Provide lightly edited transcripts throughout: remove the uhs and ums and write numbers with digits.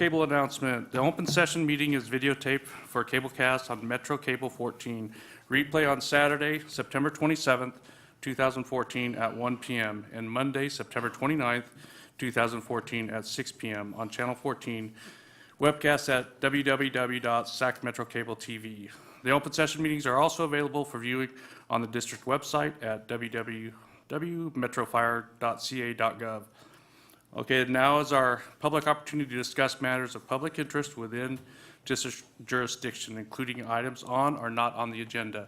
Cable announcement. The open session meeting is videotaped for Cablecast on Metro Cable 14. Replay on Saturday, September 27th, 2014 at 1 p.m. and Monday, September 29th, 2014 at 6 p.m. on Channel 14. Webcast at www.sacmetrocable.tv. The open session meetings are also available for viewing on the district website at www.metrofire.ca.gov. Okay, now is our public opportunity to discuss matters of public interest within district jurisdiction, including items on or not on the agenda.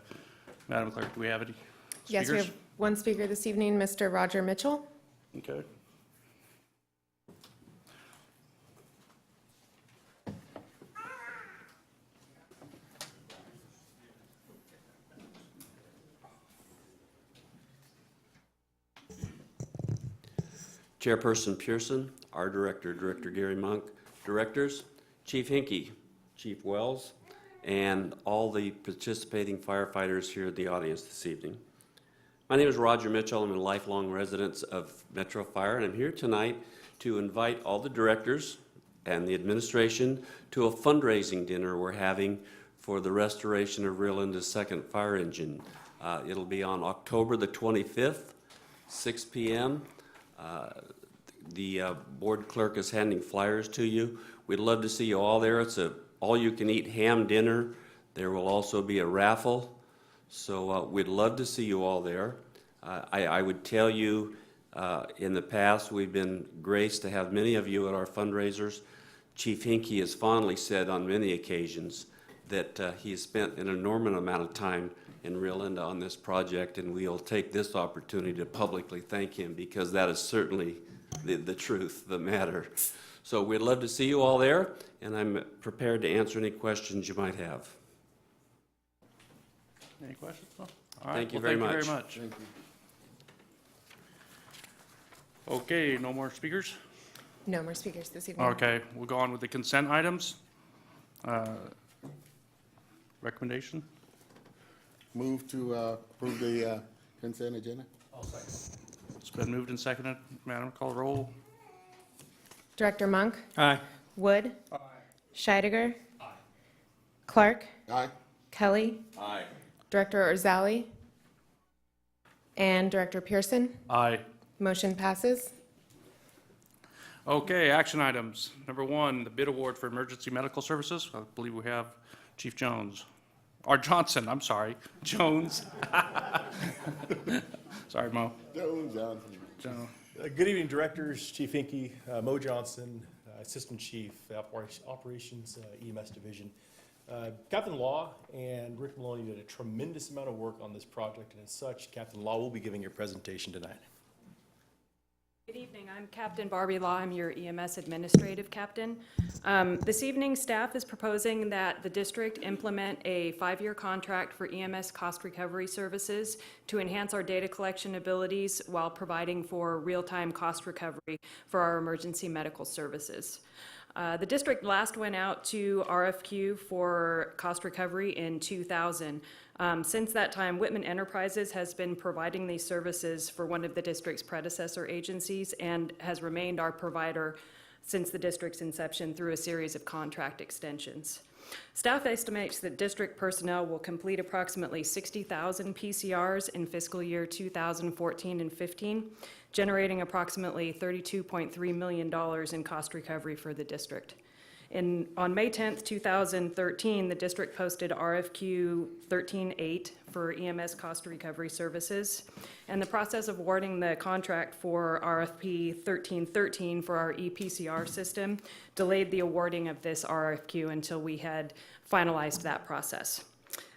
Madam Clerk, do we have any speakers? Yes, we have one speaker this evening, Mr. Roger Mitchell. Okay. Chairperson Pearson, our director, Director Gary Monk, directors, Chief Hinkie, Chief Wells, and all the participating firefighters here in the audience this evening. My name is Roger Mitchell. I'm a lifelong resident of Metro Fire, and I'm here tonight to invite all the directors and the administration to a fundraising dinner we're having for the restoration of Rio Linda's second fire engine. It'll be on October the 25th, 6 p.m. The board clerk is handing flyers to you. We'd love to see you all there. It's a all-you-can-eat ham dinner. There will also be a raffle, so we'd love to see you all there. I would tell you, in the past, we've been graced to have many of you at our fundraisers. Chief Hinkie has fondly said on many occasions that he has spent an enormous amount of time in Rio Linda on this project, and we'll take this opportunity to publicly thank him because that is certainly the truth, the matter. So we'd love to see you all there, and I'm prepared to answer any questions you might have. Any questions? No? All right. Thank you Well, very much. Thank you very much. Thank you. Okay, no more speakers? No more speakers this evening. Okay, we'll go on with the consent items. Recommendation? Move to approve the consent agenda. It's been moved and seconded. Madam, call roll. Director Monk. Aye. Wood. Scheidegger. Clark. Aye. Kelly. Aye. Director Orzali. And Director Pearson. Aye. Motion passes. Okay, action items. Number one, the bid award for emergency medical services. I believe we have Chief Jones. Or Johnson, I'm sorry. Jones. Sorry, Mo. Johnson. Jones. Good evening, directors, Chief Hinkie, Mo Johnson, Assistant Chief, Operations EMS Division. Captain Law and Rick Maloney did a tremendous amount of work on this project, and as such, Captain Law will be giving your presentation tonight. Good evening. I'm Captain Barbie Law. I'm your EMS Administrative Captain. This evening, staff is proposing that the district implement a 5-year contract for EMS cost recovery services to enhance our data collection abilities while providing for real-time cost recovery for our emergency medical services. The district last went out to RFQ for cost recovery in 2000. Since that time, Whitman Enterprises has been providing these services for one of the district's predecessor agencies and has remained our provider since the district's inception through a series of contract extensions. Staff estimates that district personnel will complete approximately 60,000 PCRs in fiscal year 2014 and 15, generating approximately $32.3 million in cost recovery for the district. On May 10th, 2013, the district posted RFQ 13-8 for EMS cost recovery services, and the process of awarding the contract for RFP 13-13 for our ePCR system delayed the awarding of this RFQ until we had finalized that process.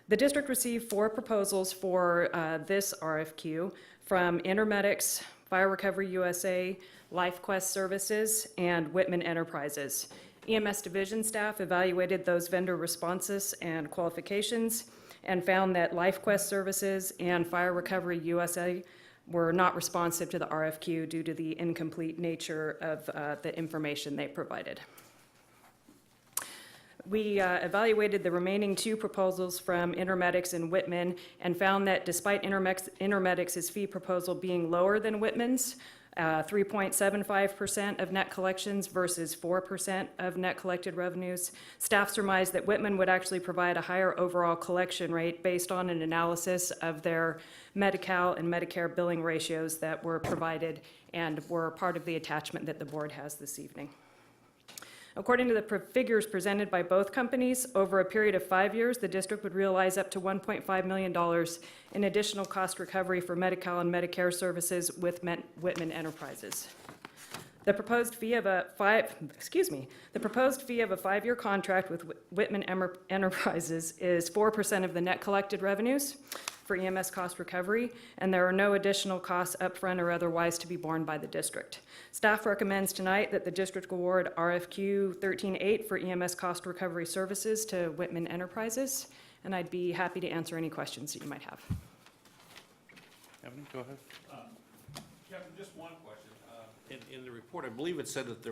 The district received 4 proposals for this RFQ from Intermedics, Fire Recovery USA, LifeQuest Services, and Whitman Enterprises. EMS division staff evaluated those vendor responses and qualifications and found that LifeQuest Services and Fire Recovery USA were not responsive to the RFQ due to the incomplete nature of the information they provided. We evaluated the remaining 2 proposals from Intermedics and Whitman and found that despite Intermedics' fee proposal being lower than Whitman's, 3.75% of net collections versus 4% of net collected revenues. Staff surmised that Whitman would actually provide a higher overall collection rate based on an analysis of their Medi-Cal and Medicare billing ratios that were provided and were part of the attachment that the board has this evening. According to the figures presented by both companies, over a period of 5 years, the district would realize up to $1.5 million in additional cost recovery for Medi-Cal and Medicare services with Whitman Enterprises. The proposed fee of a 5-year contract with Whitman Enterprises is 4% of the net collected revenues for EMS cost recovery, and there are no additional costs upfront or otherwise to be borne by the district. Staff recommends tonight that the district award RFQ 13-8 for EMS cost recovery services to Whitman Enterprises, and I'd be happy to answer any questions that you might have. Evan, go ahead. Captain, just one question. In the report, I believe it said that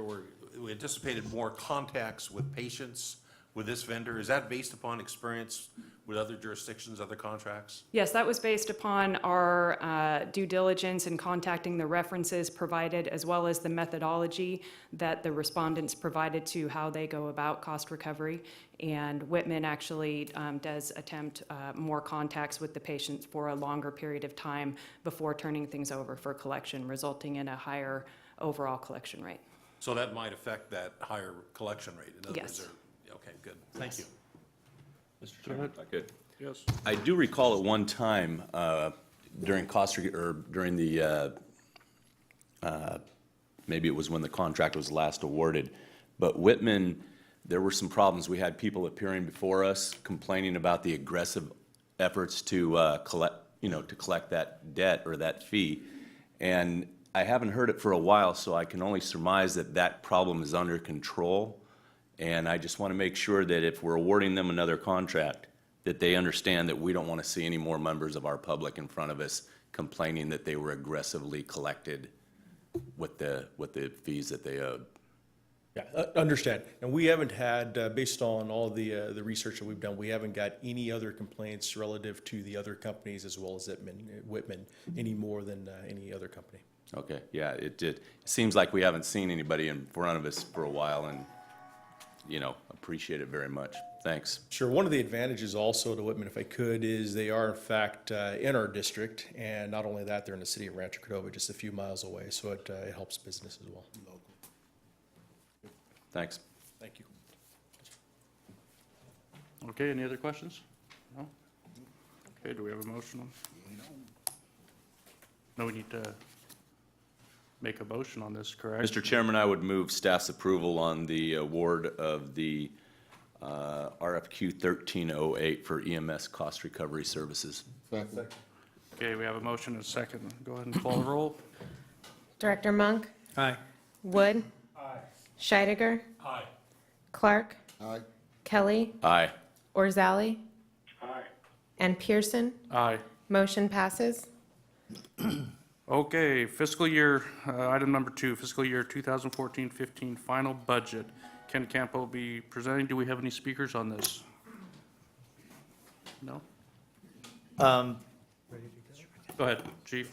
we anticipated more contacts with patients with this vendor. Is that based upon experience with other jurisdictions, other contracts? Yes, that was based upon our due diligence in contacting the references provided, as well as the methodology that the respondents provided to how they go about cost recovery. And Whitman actually does attempt more contacts with the patients for a longer period of time before turning things over for collection, resulting in a higher overall collection rate. So that might affect that higher collection rate? In other Yes. words, okay, good. Thank you. Mr. Chairman, if I could. Yes. I do recall at one time during during the, maybe it was when the contract was last awarded, but Whitman, there were some problems. We had people appearing before us complaining about the aggressive efforts to collect that debt or that fee. And I haven't heard it for a while, so I can only surmise that that problem is under control. And I just want to make sure that if we're awarding them another contract, that they understand that we don't want to see any more members of our public in front of us complaining that they were aggressively collected with the fees that they owed. Yeah, understand. And we haven't had, based on all the research that we've done, we haven't got any other complaints relative to the other companies as well as Whitman, any more than any other company. Okay, yeah, it did. It seems like we haven't seen anybody in front of us for a while, and, appreciate it very much. Thanks. Sure. One of the advantages also to Whitman, if I could, is they are in fact in our district, and not only that, they're in the city of Rancho Cordova, just a few miles away, so it helps business as well. Thanks. Thank you. Okay, any other questions? No? Okay, do we have a motion on? No, we need to make a motion on this, correct? Mr. Chairman, I would move staff's approval on the award of the RFQ 1308 for EMS cost recovery services. Second. Okay, we have a motion and a second. Go ahead and call the roll. Director Monk? Aye. Wood? Aye. Scheidegger? Aye. Clark? Aye. Kelly? Aye. Orzali? Aye. And Pearson? Aye. Motion passes. Okay, fiscal year, item number 2, fiscal year 2014-15 final budget. Ken Campo will be presenting. Do we have any speakers on this? No? Go ahead, Chief.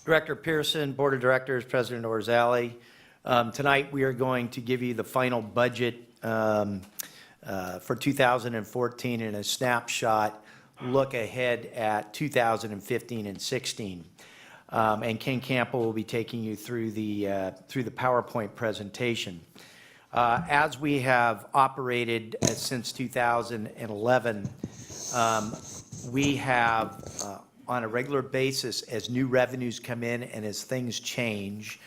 Director Pearson, Board of Directors, President Orzali. Tonight, we are going to give you the final budget for 2014 and a snapshot look ahead at 2015 and 16. And Ken Campo will be taking you through the PowerPoint presentation. As we have operated since 2011, we have on a regular basis, as new revenues come in and as things change,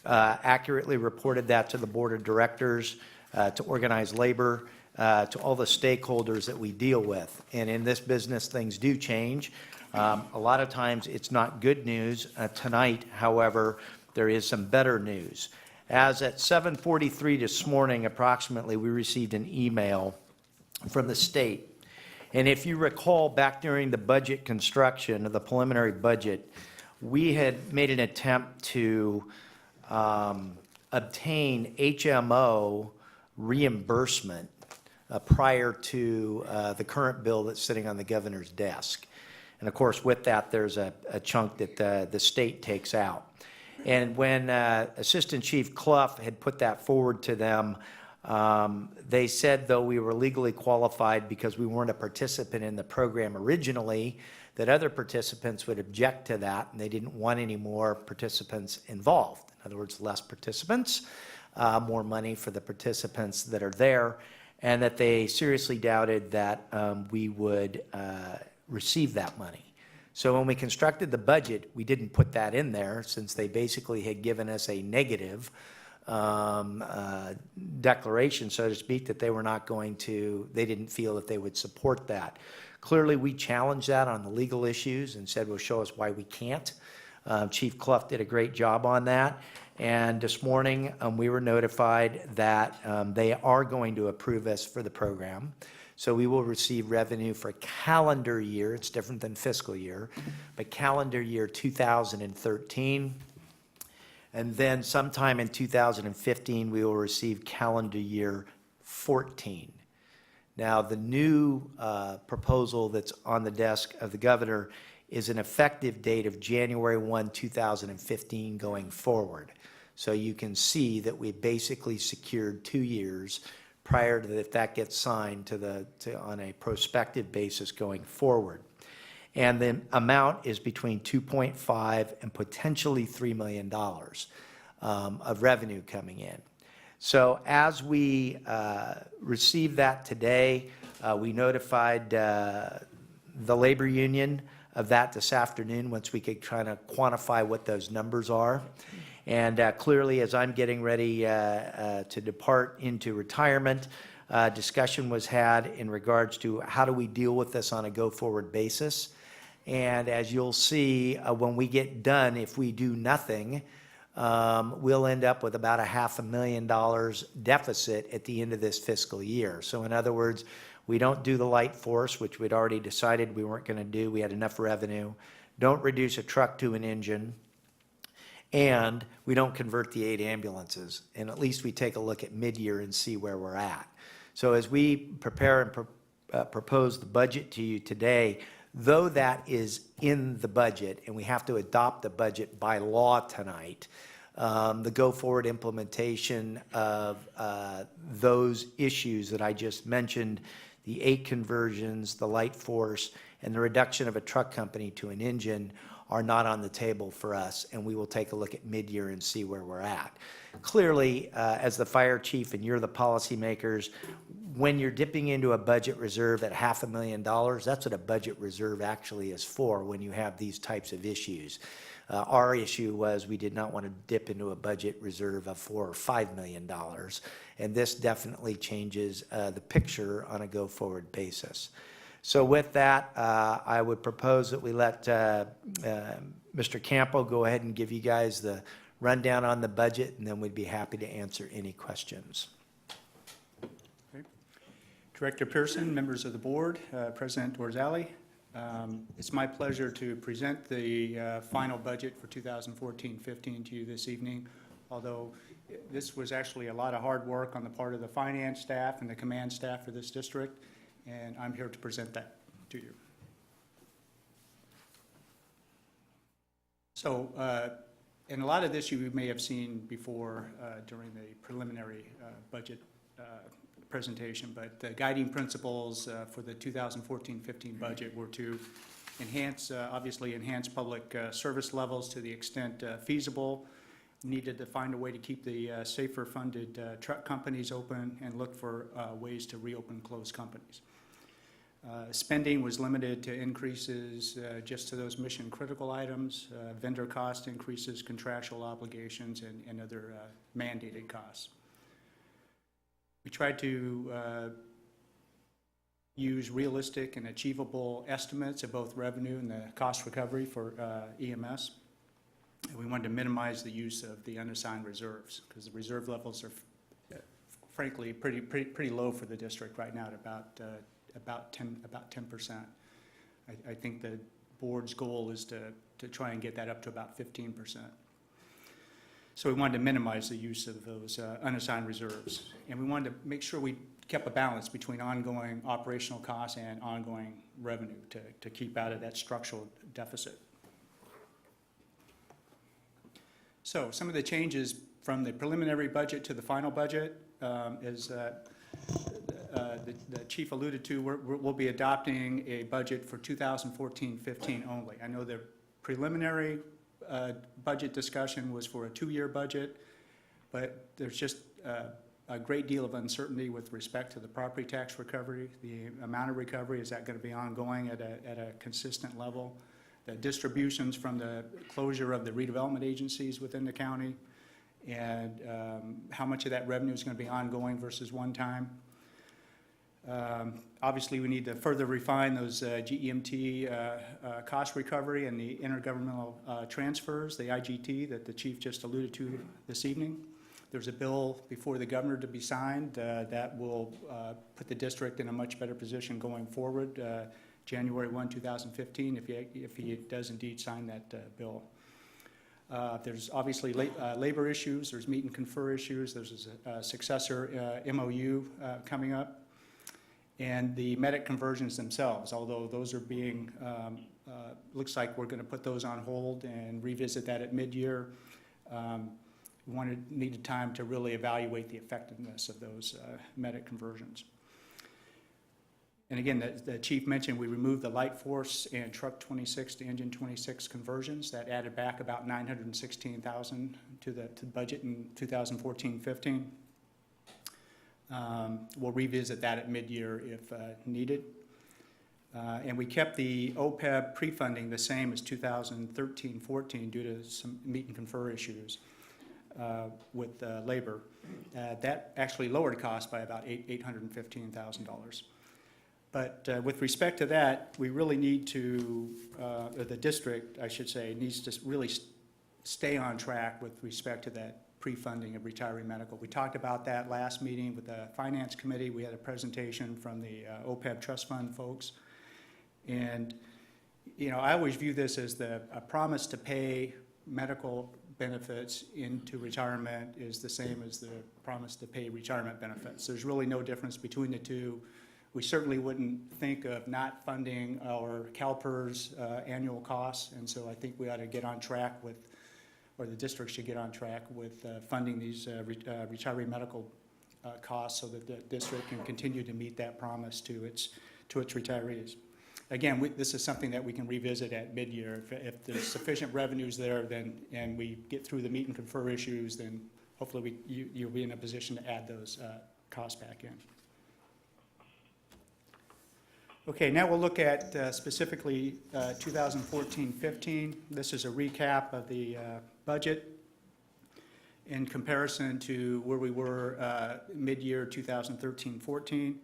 accurately reported that to the Board of Directors, to organized labor, to all the stakeholders that we deal with. And in this business, things do change. A lot of times, it's not good news. Tonight, however, there is some better news. As at 7:43 this morning, approximately, we received an email from the state. And if you recall, back during the budget construction of the preliminary budget, we had made an attempt to obtain HMO reimbursement prior to the current bill that's sitting on the governor's desk. And of course, with that, there's a chunk that the state takes out. And when Assistant Chief Clough had put that forward to them, they said, though we were legally qualified because we weren't a participant in the program originally, that other participants would object to that, and they didn't want any more participants involved. In other words, less participants, more money for the participants that are there, and that they seriously doubted that we would receive that money. So when we constructed the budget, we didn't put that in there, since they basically had given us a negative declaration, so to speak, that they were not going to, they didn't feel that they would support that. Clearly, we challenged that on the legal issues and said, well, show us why we can't. Chief Clough did a great job on that. And this morning, we were notified that they are going to approve us for the program. So we will receive revenue for calendar year, it's different than fiscal year, but calendar year 2013. And then sometime in 2015, we will receive calendar year 14. Now, the new proposal that's on the desk of the governor is an effective date of January 1, 2015 going forward. So you can see that we basically secured 2 years prior to if that gets signed on a prospective basis going forward. And the amount is between 2.5 and potentially $3 million of revenue coming in. So as we received that today, we notified the labor union of that this afternoon once we could kind of quantify what those numbers are. And clearly, as I'm getting ready to depart into retirement, discussion was had in regards to how do we deal with this on a go-forward basis. And as you'll see, when we get done, if we do nothing, we'll end up with about a $500,000 deficit at the end of this fiscal year. So in other words, we don't do the light force, which we'd already decided we weren't going to do. We had enough revenue. Don't reduce a truck to an engine. And we don't convert the 8 ambulances. And at least we take a look at mid-year and see where we're at. So as we prepare and propose the budget to you today, though that is in the budget, and we have to adopt the budget by law tonight, the go-forward implementation of those issues that I just mentioned, the 8 conversions, the light force, and the reduction of a truck company to an engine are not on the table for us, and we will take a look at mid-year and see where we're at. Clearly, as the fire chief and you're the policymakers, when you're dipping into a budget reserve at $500,000, that's what a budget reserve actually is for when you have these types of issues. Our issue was we did not want to dip into a budget reserve of $4 or $5 million, and this definitely changes the picture on a go-forward basis. So with that, I would propose that we let Mr. Campo go ahead and give you guys the rundown on the budget, and then we'd be happy to answer any questions. Director Pearson, members of the board, President Dorzali, it's my pleasure to present the final budget for 2014-15 to you this evening, although this was actually a lot of hard work on the part of the finance staff and the command staff for this district, and I'm here to present that to you. So, and a lot of this you may have seen before during the preliminary budget presentation, but the guiding principles for the 2014-15 budget were to enhance, obviously enhance public service levels to the extent feasible, needed to find a way to keep the safer funded truck companies open, and look for ways to reopen closed companies. Spending was limited to increases just to those mission critical items, vendor cost increases, contractual obligations, and other mandated costs. We tried to use realistic and achievable estimates of both revenue and the cost recovery for EMS. And we wanted to minimize the use of the unassigned reserves because the reserve levels are frankly pretty low for the district right now at about 10%. I think the board's goal is to try and get that up to about 15%. So we wanted to minimize the use of those unassigned reserves. And we wanted to make sure we kept a balance between ongoing operational costs and ongoing revenue to keep out of that structural deficit. So some of the changes from the preliminary budget to the final budget, is the chief alluded to, we'll be adopting a budget for 2014-15 only. I know the preliminary budget discussion was for a 2-year budget, but there's just a great deal of uncertainty with respect to the property tax recovery, the amount of recovery, is that going to be ongoing at a consistent level? The distributions from the closure of the redevelopment agencies within the county, and how much of that revenue is going to be ongoing versus one time. Obviously, we need to further refine those GEMT cost recovery and the intergovernmental transfers, the IGT, that the chief just alluded to this evening. There's a bill before the governor to be signed that will put the district in a much better position going forward, January 1, 2015, if he does indeed sign that bill. There's obviously labor issues, there's meet and confer issues, there's a successor MOU coming up, and the medic conversions themselves, although those are being, looks like we're going to put those on hold and revisit that at mid-year. We needed time to really evaluate the effectiveness of those medic conversions. And again, the chief mentioned we removed the light force and truck 26 to engine 26 conversions. That added back about $916,000 to the budget in 2014-15. We'll revisit that at mid-year if needed. And we kept the OPEB pre-funding the same as 2013-14 due to some meet and confer issues with labor. That actually lowered costs by about $815,000. But with respect to that, we really need to, or the district, I should say, needs to really stay on track with respect to that pre-funding of retiree medical. We talked about that last meeting with the Finance Committee. We had a presentation from the OPEB Trust Fund folks. And, you know, I always view this as a promise to pay medical benefits into retirement is the same as the promise to pay retirement benefits. There's really no difference between the two. We certainly wouldn't think of not funding our CalPERS annual costs, and so I think we ought to get on track with, or the district should get on track with funding these retiree medical costs so that the district can continue to meet that promise to its retirees. Again, this is something that we can revisit at mid-year. If there's sufficient revenues there, then, and we get through the meet and confer issues, then hopefully you'll be in a position to add those costs back in. Okay, now we'll look at specifically 2014-15. This is a recap of the budget in comparison to where we were mid-year 2013-14.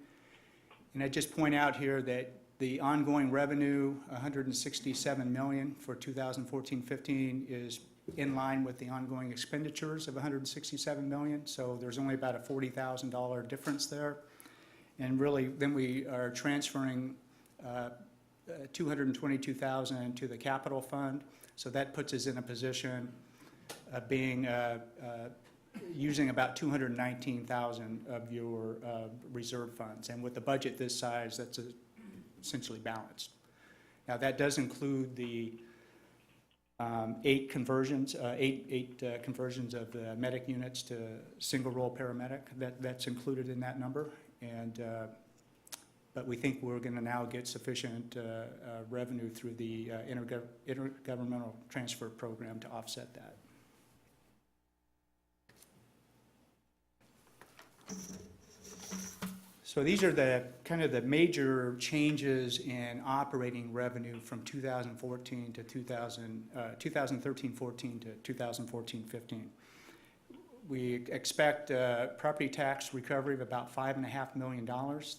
And I just point out here that the ongoing revenue, $167 million for 2014-15, is in line with the ongoing expenditures of $167 million. So there's only about a $40,000 difference there. And really, then we are transferring $222,000 to the capital fund. So that puts us in a position of being using about $219,000 of your reserve funds. And with the budget this size, that's essentially balanced. Now that does include the 8 conversions of the medic units to single role paramedic. That's included in that number. And but we think we're going to now get sufficient revenue through the intergovernmental transfer program to offset that. So these are the kind of the major changes in operating revenue from 2013-14 to 2014-15. We expect property tax recovery of about $5.5 million.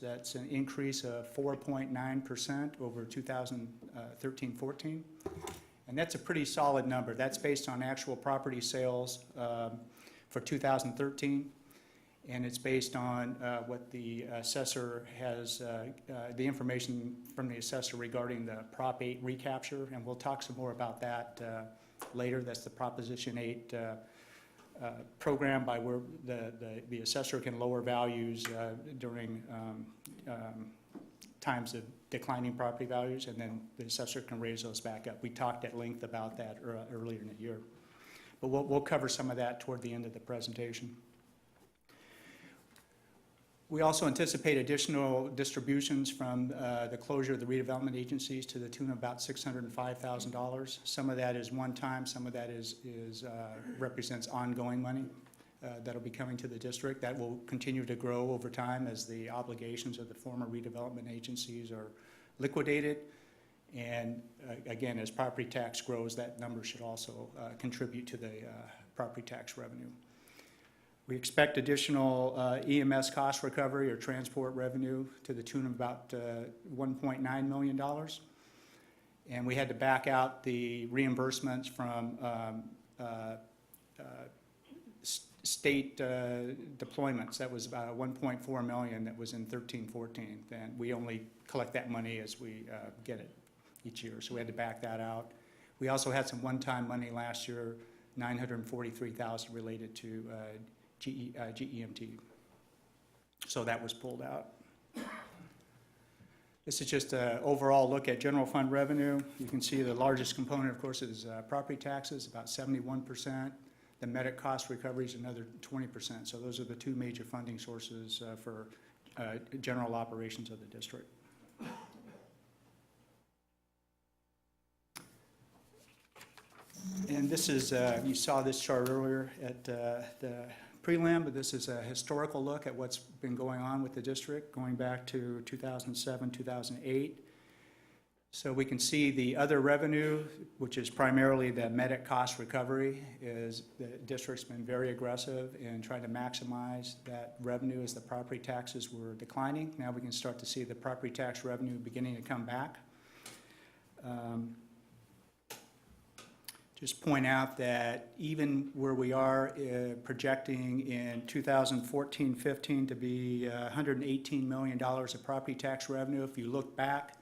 That's an increase of 4.9% over 2013-14. And that's a pretty solid number. That's based on actual property sales for 2013. And it's based on what the assessor has, the information from the assessor regarding the Prop 8 recapture. And we'll talk some more about that later. That's the Proposition 8 program by where the assessor can lower values during times of declining property values, and then the assessor can raise those back up. We talked at length about that earlier in the year. But we'll cover some of that toward the end of the presentation. We also anticipate additional distributions from the closure of the redevelopment agencies to the tune of about $605,000. Some of that is one-time, some of that represents ongoing money that'll be coming to the district. That will continue to grow over time as the obligations of the former redevelopment agencies are liquidated. And again, as property tax grows, that number should also contribute to the property tax revenue. We expect additional EMS cost recovery or transport revenue to the tune of about $1.9 million. And we had to back out the reimbursements from state deployments. That was about $1.4 million that was in 13-14. And we only collect that money as we get it each year. So we had to back that out. We also had some one-time money last year, $943,000 related to GEMT. So that was pulled out. This is just an overall look at general fund revenue. You can see the largest component, of course, is property taxes, about 71%. The medic cost recovery is another 20%. So those are the two major funding sources for general operations of the district. And this is, you saw this chart earlier at the prelim, but this is a historical look at what's been going on with the district going back to 2007, 2008. So we can see the other revenue, which is primarily the medic cost recovery, is the district's been very aggressive in trying to maximize that revenue as the property taxes were declining. Now we can start to see the property tax revenue beginning to come back. Just point out that even where we are projecting in 2014-15 to be $118 million of property tax revenue, if you look back,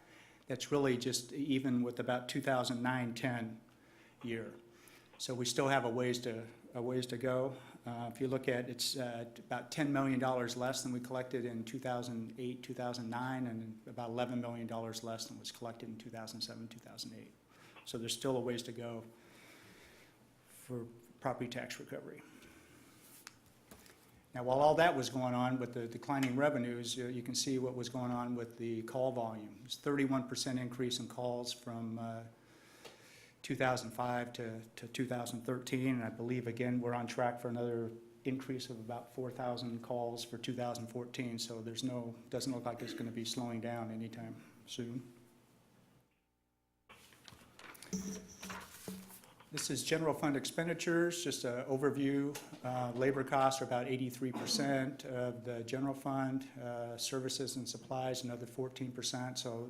that's really just even with about 2009-10 year. So we still have a ways to go. If you look at, it's about $10 million less than we collected in 2008, 2009, and about $11 million less than was collected in 2007, 2008. So there's still a ways to go for property tax recovery. Now, while all that was going on with the declining revenues, you can see what was going on with the call volume. It's 31% increase in calls from 2005 to 2013, and I believe, again, we're on track for another increase of about 4,000 calls for 2014, so doesn't look like it's going to be slowing down anytime soon. This is general fund expenditures, just an overview. Labor costs are about 83% of the general fund. Services and supplies, another 14%. So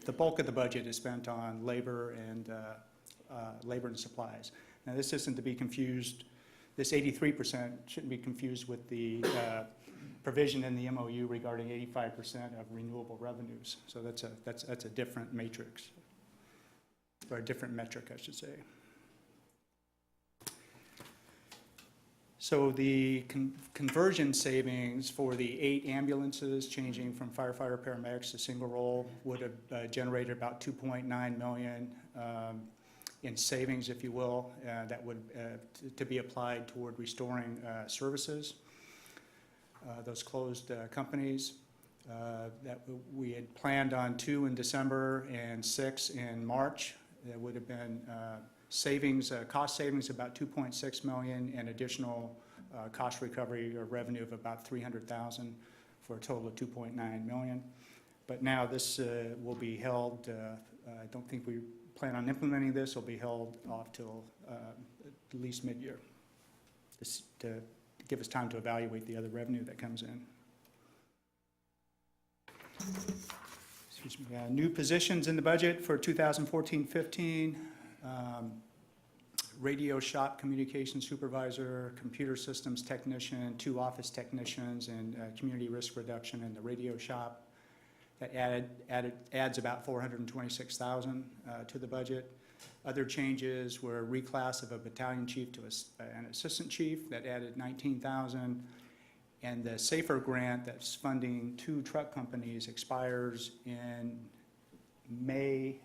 the bulk of the budget is spent on labor and supplies. Now, this isn't to be confused. This 83% shouldn't be confused with the provision in the MOU regarding 85% of renewable revenues. So that's a different matrix, or a different metric, I should say. So the conversion savings for the 8 ambulances changing from firefighter paramedics to single role would have generated about $2.9 million in savings, if you will, that would to be applied toward restoring services. Those closed companies that we had planned on 2 in December and 6 in March. There would have been savings, cost savings about $2.6 million, and additional cost recovery or revenue of about $300,000 for a total of $2.9 million. But now this will be held, I don't think we plan on implementing this, will be held off till at least mid-year, to give us time to evaluate the other revenue that comes in. Excuse me. New positions in the budget for 2014-15. Radio shop communication supervisor, computer systems technician, 2 office technicians, and community risk reduction in the radio shop. That adds about $426,000 to the budget. Other changes were reclass of a battalion chief to an assistant chief. That added $19,000. And the SAFER grant that's funding 2 truck companies expires in May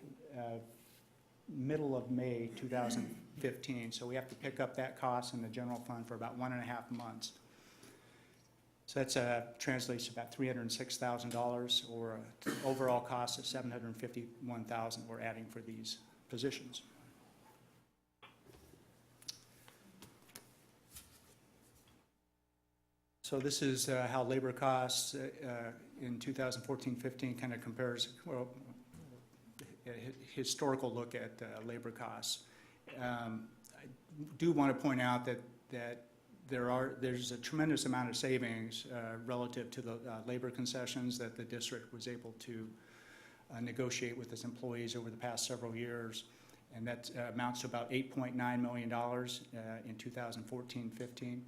middle of May 2015. So we have to pick up that cost in the general fund for about 1.5 months. So that's translates to about $306,000, or an overall cost of $751,000 we're adding for these positions. So this is how labor costs in 2014-15 kind of compares, well, a historical look at labor costs. I do want to point out that there's a tremendous amount of savings relative to the labor concessions that the district was able to negotiate with its employees over the past several years, and that amounts to about $8.9 million in 2014-15.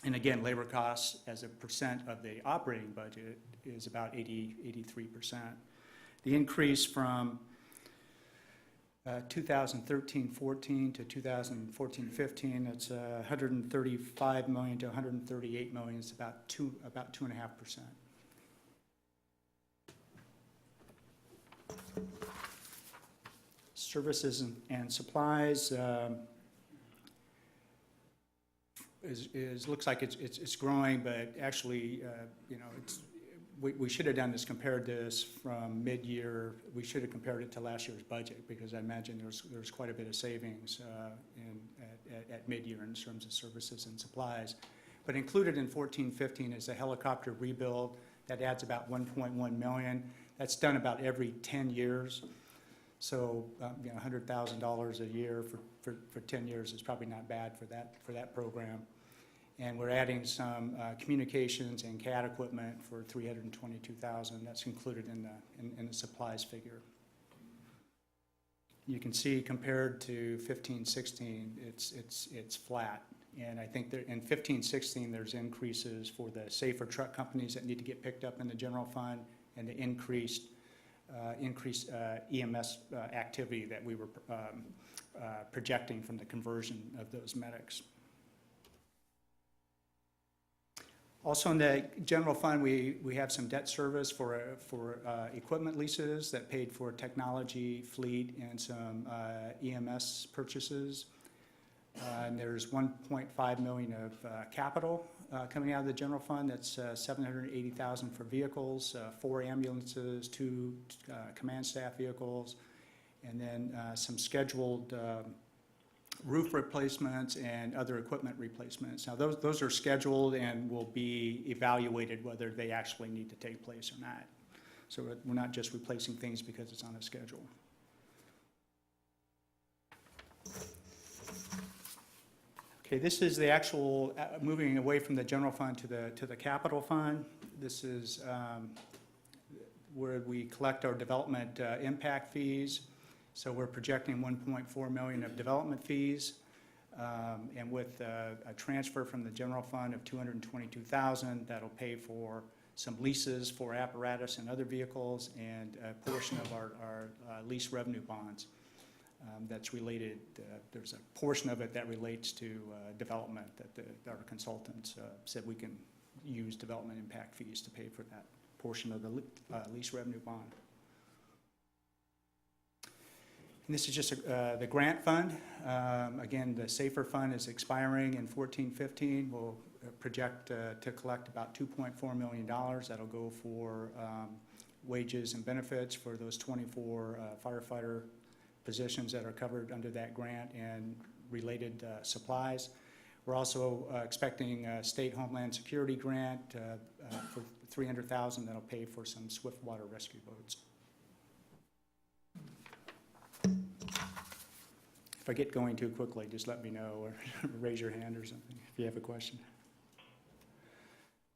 And again, labor costs as a percent of the operating budget is about 83%. The increase from 2013-14 to 2014-15, it's $135 million to $138 million. It's about 2.5%. Services and supplies looks like it's growing, but actually, you know, we should have compared this from mid-year. We should have compared it to last year's budget, because I imagine there's quite a bit of savings at mid-year in terms of services and supplies. But included in 14-15 is a helicopter rebuild that adds about $1.1 million. That's done about every 10 years. So you know, $100,000 a year for 10 years is probably not bad for that program. And we're adding some communications and CAD equipment for $322,000. That's included in the supplies figure. You can see compared to 15-16, it's flat. And I think that in 15-16, there's increases for the safer truck companies that need to get picked up in the general fund, and the increased EMS activity that we were projecting from the conversion of those medics. Also in the general fund, we have some debt service for equipment leases that paid for technology, fleet, and some EMS purchases. And there's $1.5 million of capital coming out of the general fund. That's $780,000 for vehicles, 4 ambulances, 2 command staff vehicles, and then some scheduled roof replacements and other equipment replacements. Now those are scheduled and will be evaluated whether they actually need to take place or not. So we're not just replacing things because it's on a schedule. Okay, this is the actual moving away from the general fund to the capital fund. This is where we collect our development impact fees. So we're projecting $1.4 million of development fees, and with a transfer from the general fund of $222,000, that'll pay for some leases for apparatus and other vehicles, and a portion of our lease revenue bonds. That's related, there's a portion of it that relates to development that our consultants said we can use development impact fees to pay for that portion of the lease revenue bond. And this is just the grant fund. Again, the SAFER fund is expiring in 14-15. We'll project to collect about $2.4 million. That'll go for wages and benefits for those 24 firefighter positions that are covered under that grant, and related supplies. We're also expecting a state Homeland Security grant for $300,000 that'll pay for some swift water rescue boats. If I get going too quickly, just let me know, or raise your hand or something if you have a question.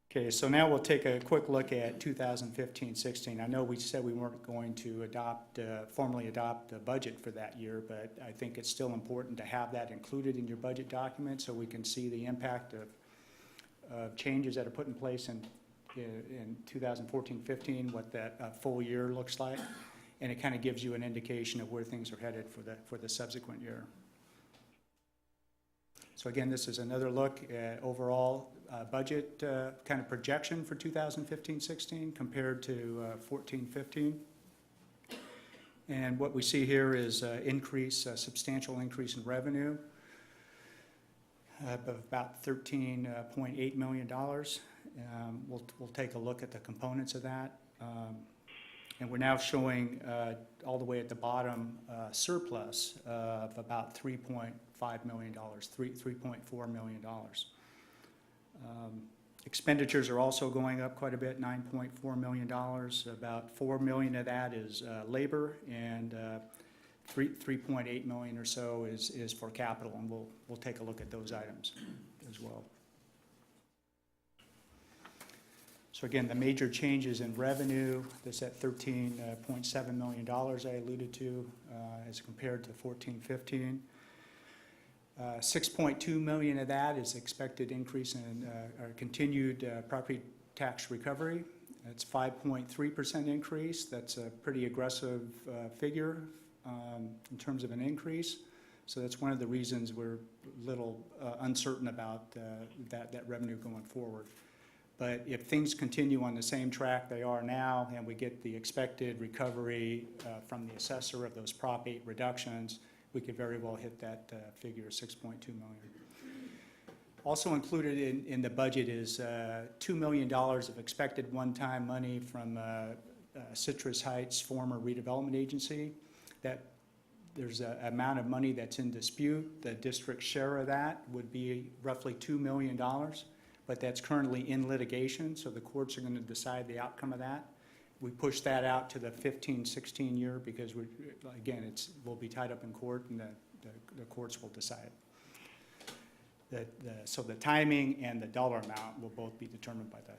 Okay, so now we'll take a quick look at 2015-16. I know we said we weren't going to formally adopt the budget for that year, but I think it's still important to have that included in your budget document so we can see the impact of changes that are put in place in 2014-15, what that full year looks like. And it kind of gives you an indication of where things are headed for the subsequent year. So again, this is another look at overall budget kind of projection for 2015-16 compared to 14-15. And what we see here is a substantial increase in revenue of about $13.8 million. We'll take a look at the components of that. And we're now showing all the way at the bottom surplus of about $3.5 million, $3.4 million. Expenditures are also going up quite a bit, $9.4 million. About $4 million of that is labor, and $3.8 million or so is for capital, and we'll take a look at those items as well. So again, the major changes in revenue, that's at $13.7 million I alluded to as compared to 14-15. 6.2 million of that is expected increase in our continued property tax recovery. That's 5.3% increase. That's a pretty aggressive figure in terms of an increase. So that's one of the reasons we're a little uncertain about that revenue going forward. But if things continue on the same track they are now, and we get the expected recovery from the assessor of those Prop 8 reductions, we could very well hit that figure of 6.2 million. Also included in the budget is $2 million of expected one-time money from Citrus Heights former redevelopment agency. That there's an amount of money that's in dispute. The district's share of that would be roughly $2 million. But that's currently in litigation, so the courts are going to decide the outcome of that. We pushed that out to the 15-16 year because we'll be tied up in court, and the courts will decide. So the timing and the dollar amount will both be determined by the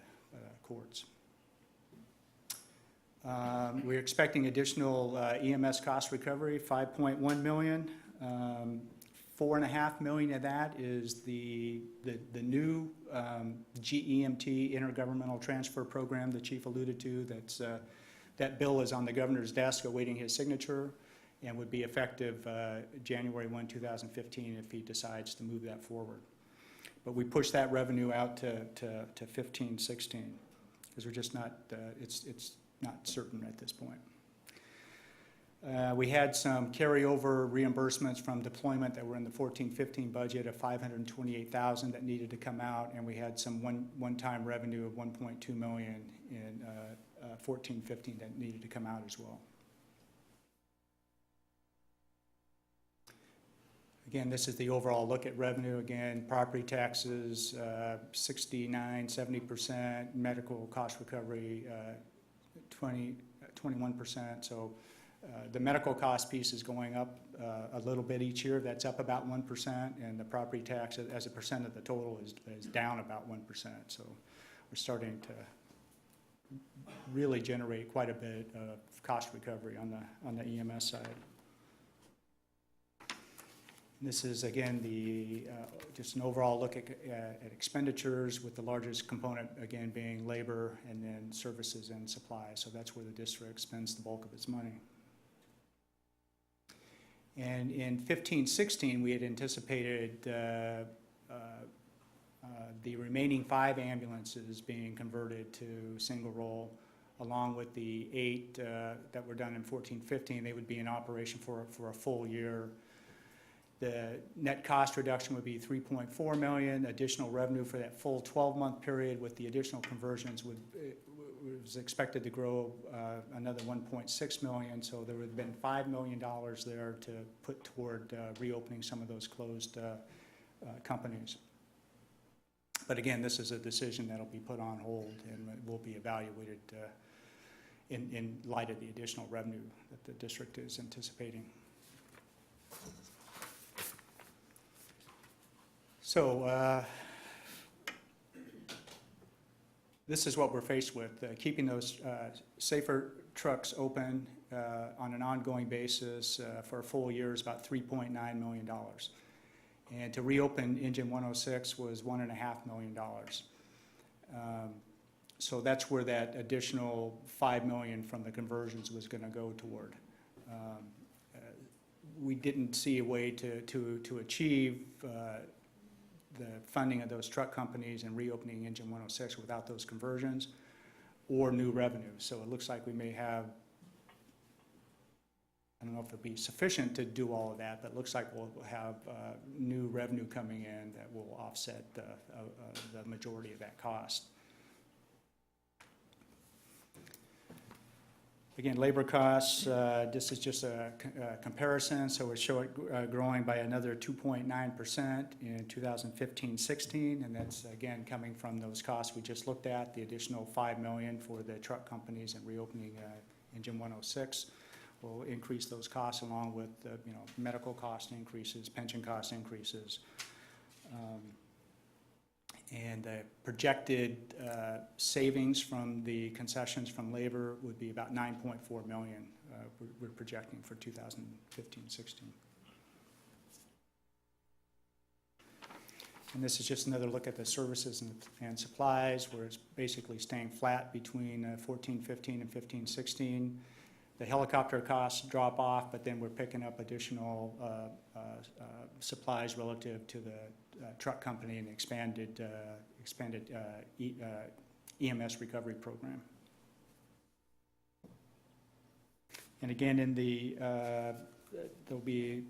courts. We're expecting additional EMS cost recovery, $5.1 million. $4.5 million of that is the new GEMT Intergovernmental Transfer Program the chief alluded to. That bill is on the governor's desk awaiting his signature and would be effective January 1, 2015 if he decides to move that forward. But we push that revenue out to 15-16 because we're just not, it's not certain at this point. We had some carryover reimbursements from deployment that were in the 14-15 budget of $528,000 that needed to come out, and we had some one-time revenue of $1.2 million in 14-15 that needed to come out as well. Again, this is the overall look at revenue. Again, property taxes, 69-70%, medical cost recovery, 21%. So. The medical cost piece is going up a little bit each year. That's up about 1%, and the property tax as a percent of the total is down about 1%. So we're starting to really generate quite a bit of cost recovery on the EMS side. This is, again, just an overall look at expenditures, with the largest component, again, being labor and then services and supplies. So that's where the district spends the bulk of its money. And in 15-16, we had anticipated the remaining 5 ambulances being converted to single role, along with the 8 that were done in 14-15. They would be in operation for a full year. The net cost reduction would be $3.4 million. Additional revenue for that full 12-month period with the additional conversions was expected to grow another $1.6 million, so there would have been $5 million there to put toward reopening some of those closed companies. But again, this is a decision that'll be put on hold and will be evaluated in light of the additional revenue that the district is anticipating. So this is what we're faced with, keeping those safer trucks open on an ongoing basis for a full year is about $3.9 million. And to reopen Engine 106 was $1.5 million. So that's where that additional $5 million from the conversions was going to go toward. We didn't see a way to achieve the funding of those truck companies and reopening Engine 106 without those conversions or new revenue. So it looks like we may have I don't know if it'll be sufficient to do all of that, but it looks like we'll have new revenue coming in that will offset the majority of that cost. Again, labor costs, this is just a comparison, so we show it growing by another 2.9% in 2015-16, and that's, again, coming from those costs we just looked at, the additional $5 million for the truck companies and reopening Engine 106 will increase those costs along with, medical cost increases, pension cost increases. And the projected savings from the concessions from labor would be about $9.4 million we're projecting for 2015-16. And this is just another look at the services and supplies, where it's basically staying flat between 14-15 and 15-16. The helicopter costs drop off, but then we're picking up additional supplies relative to the truck company and expanded EMS recovery program. And again, in the there'll be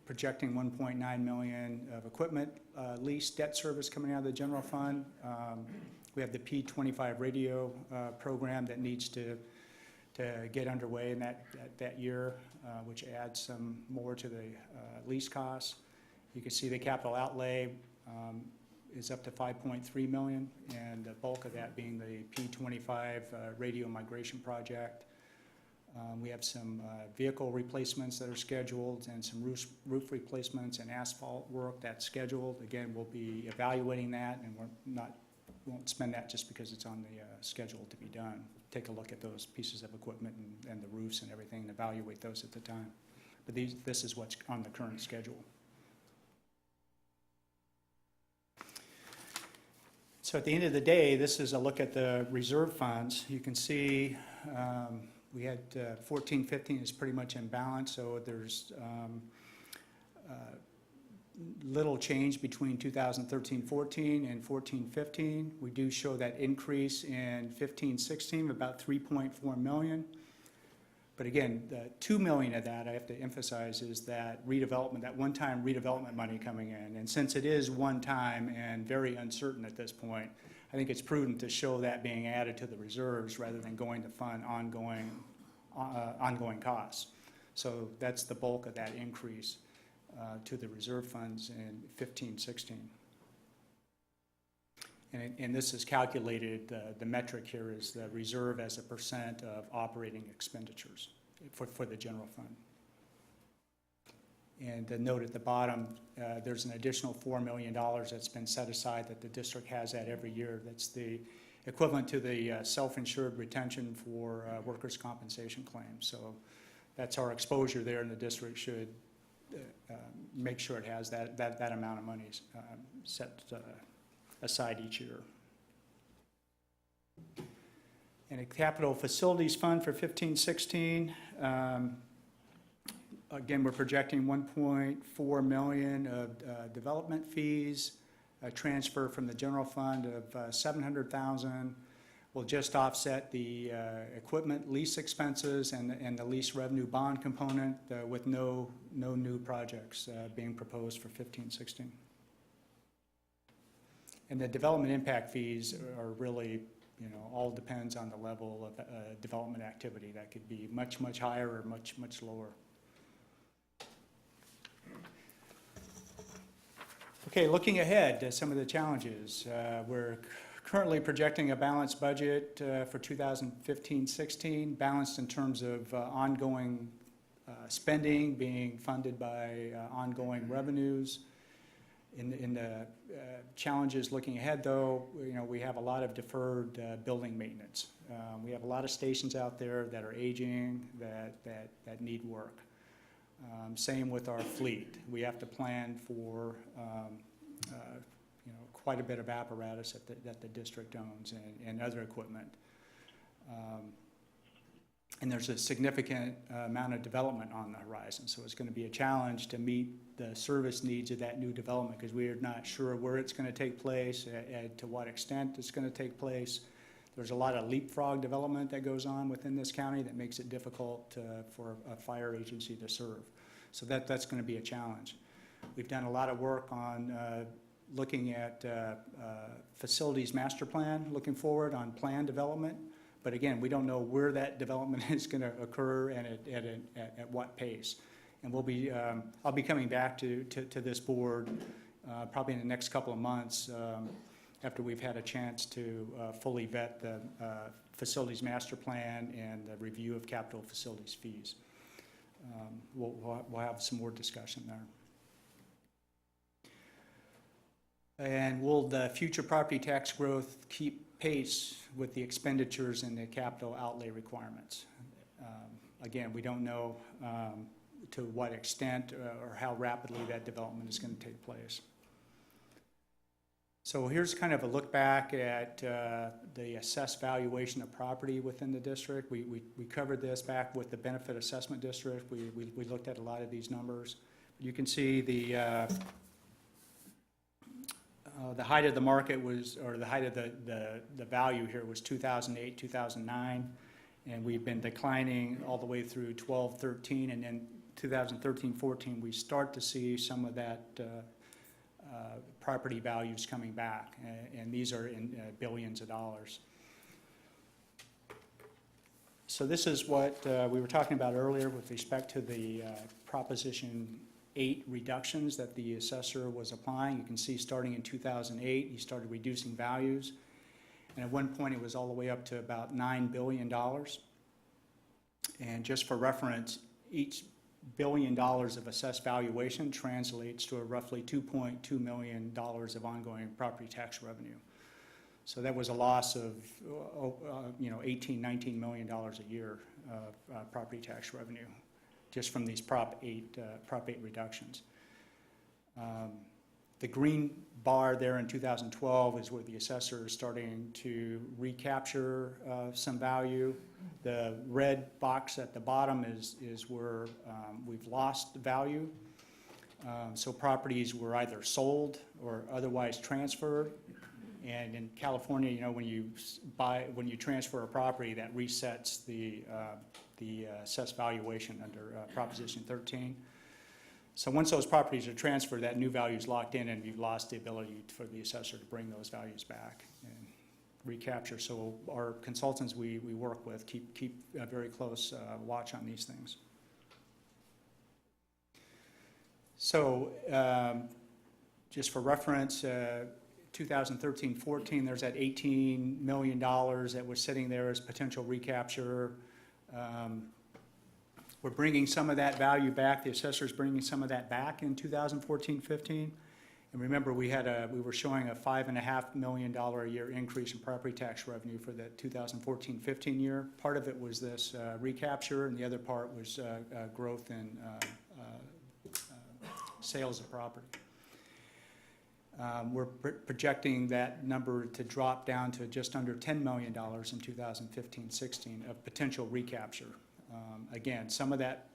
projecting $1.9 million of equipment lease debt service coming out of the general fund. We have the P25 radio program that needs to get underway in that year, which adds some more to the lease costs. You can see the capital outlay is up to $5.3 million, and the bulk of that being the P25 radio migration project. We have some vehicle replacements that are scheduled and some roof replacements and asphalt work that's scheduled. Again, we'll be evaluating that, and won't spend that just because it's on the schedule to be done. Take a look at those pieces of equipment and the roofs and everything and evaluate those at the time. But this is what's on the current schedule. So at the end of the day, this is a look at the reserve funds. You can see we had 14-15 is pretty much in balance, so there's little change between 2013-14 and 14-15. We do show that increase in 15-16 of about $3.4 million. But again, the $2 million of that, I have to emphasize, is that redevelopment, that one-time redevelopment money coming in. And since it is one time and very uncertain at this point, I think it's prudent to show that being added to the reserves rather than going to fund ongoing costs. So that's the bulk of that increase to the reserve funds in 15-16. And this is calculated, the metric here is the reserve as a percent of operating expenditures for the general fund. And the note at the bottom, there's an additional $4 million that's been set aside that the district has that every year. That's the equivalent to the self-insured retention for workers' compensation claims. So that's our exposure there, and the district should make sure it has that amount of money set aside each year. And a capital facilities fund for 15-16. Again, we're projecting $1.4 million of development fees, a transfer from the general fund of $700,000 will just offset the equipment lease expenses and the lease revenue bond component with no new projects being proposed for 15-16. And the development impact fees are really, all depends on the level of development activity. That could be much, much higher or much, much lower. Okay, looking ahead to some of the challenges. We're currently projecting a balanced budget for 2015-16, balanced in terms of ongoing spending being funded by ongoing revenues. In the challenges looking ahead, though, we have a lot of deferred building maintenance. We have a lot of stations out there that are aging, that need work. Same with our fleet. We have to plan for quite a bit of apparatus that the district owns and other equipment. And there's a significant amount of development on the horizon, so it's going to be a challenge to meet the service needs of that new development because we are not sure where it's going to take place, to what extent it's going to take place. There's a lot of leapfrog development that goes on within this county that makes it difficult for a fire agency to serve. So that's going to be a challenge. We've done a lot of work on looking at facilities master plan, looking forward on plan development. But again, we don't know where that development is going to occur and at what pace. And I'll be coming back to this board probably in the next couple of months after we've had a chance to fully vet the facilities master plan and the review of capital facilities fees. We'll have some more discussion there. And will the future property tax growth keep pace with the expenditures and the capital outlay requirements? Again, we don't know to what extent or how rapidly that development is going to take place. So here's kind of a look back at the assessed valuation of property within the district. We covered this back with the benefit assessment district. We looked at a lot of these numbers. You can see the height of the market was, or the height of the value here was 2008, 2009, and we've been declining all the way through 12, 13, and then 2013, 14, we start to see some of that property values coming back, and these are in billions of dollars. So this is what we were talking about earlier with respect to the Proposition 8 reductions that the assessor was applying. You can see starting in 2008, he started reducing values. And at one point, it was all the way up to about $9 billion. And just for reference, each $1 billion of assessed valuation translates to a roughly $2.2 million of ongoing property tax revenue. So that was a loss of, $18, $19 million a year of property tax revenue, just from these Prop 8 reductions. The green bar there in 2012 is where the assessor is starting to recapture some value. The red box at the bottom is where we've lost value. So properties were either sold or otherwise transferred. And in California, when you transfer a property, that resets the assessed valuation under Proposition 13. So once those properties are transferred, that new value is locked in, and you've lost the ability for the assessor to bring those values back and recapture. So our consultants we work with keep a very close watch on these things. So just for reference, 2013-14, there's that $18 million that was sitting there as potential recapture. We're bringing some of that value back. The assessor's bringing some of that back in 2014-15. And remember, we were showing a $5.5 million a year increase in property tax revenue for the 2014-15 year. Part of it was this recapture, and the other part was growth in sales of property. We're projecting that number to drop down to just under $10 million in 2015-16 of potential recapture. Again, some of that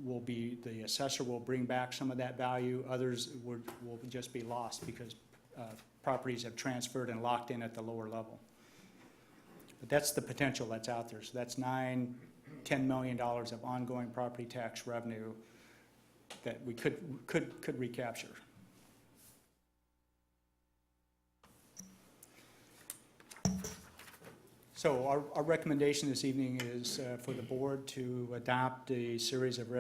will be, the assessor will bring back some of that value. Others will just be lost because properties have transferred and locked in at the lower level. But that's the potential that's out there. So that's $9–10 million of ongoing property tax revenue that we could recapture. So our recommendation this evening is for the board to adopt a series of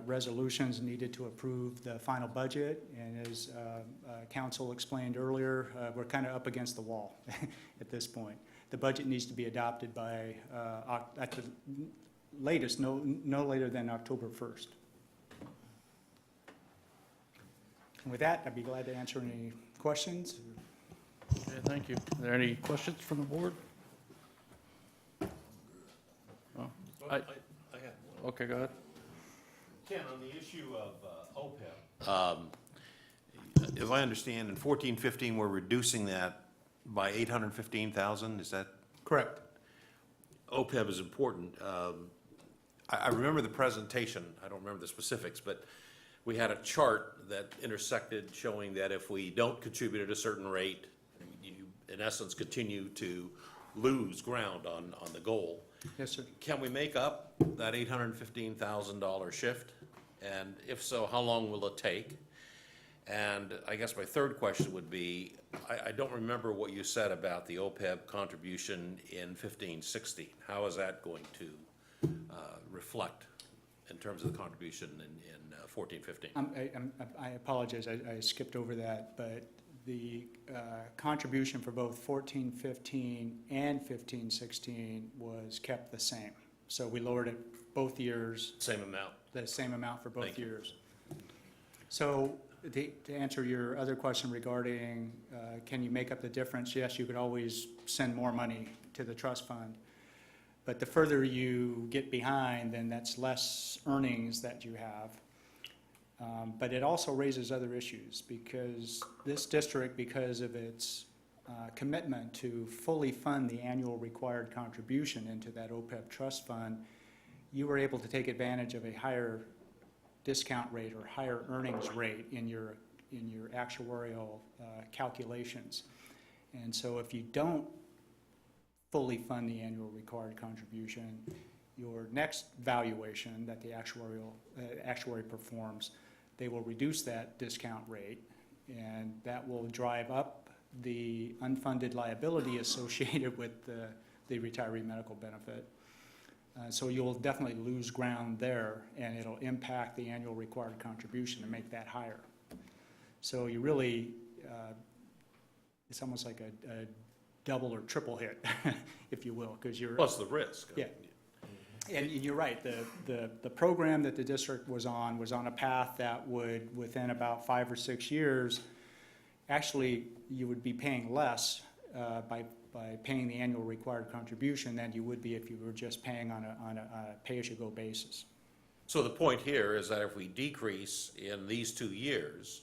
resolutions needed to approve the final budget. And as council explained earlier, we're kind of up against the wall at this point. The budget needs to be adopted by, at the latest, no later than October 1st. And with that, I'd be glad to answer any questions. Okay, thank you. Are there any questions from the board? Oh, I had one. okay, go ahead. Ken, on the issue of OPEB, as I understand, in 14-15, we're reducing that by 815,000, is that? Correct. OPEB is important. I remember the presentation, I don't remember the specifics, but we had a chart that intersected showing that if we don't contribute at a certain rate, you, in essence, continue to lose ground on the goal. Yes, sir. Can we make up that $815,000 shift? And if so, how long will it take? And I guess my third question would be, I don't remember what you said about the OPEB contribution in 15-16. How is that going to reflect in terms of the contribution in 14-15? I apologize, I skipped over that, but the contribution for both 14-15 and 15-16 was kept the same. So we lowered it both years, Same amount? the same amount for both Thank you. years. So to answer your other question regarding, can you make up the difference? Yes, you could always send more money to the trust fund. But the further you get behind, then that's less earnings that you have. But it also raises other issues because this district, because of its commitment to fully fund the annual required contribution into that OPEB trust fund, you were able to take advantage of a higher discount rate or higher earnings rate in your actuarial calculations. And so if you don't fully fund the annual required contribution, your next valuation that the actuary performs, they will reduce that discount rate, and that will drive up the unfunded liability associated with the retiree medical benefit. So you'll definitely lose ground there, and it'll impact the annual required contribution to make that higher. So you really, it's almost like a double or triple hit, if you will, because you're. Plus the risk. Yeah. And you're right, the program that the district was on a path that would, within about 5 or 6 years, actually, you would be paying less by paying the annual required contribution than you would be if you were just paying on a pay-as-you-go basis. So the point here is that if we decrease in these 2 years,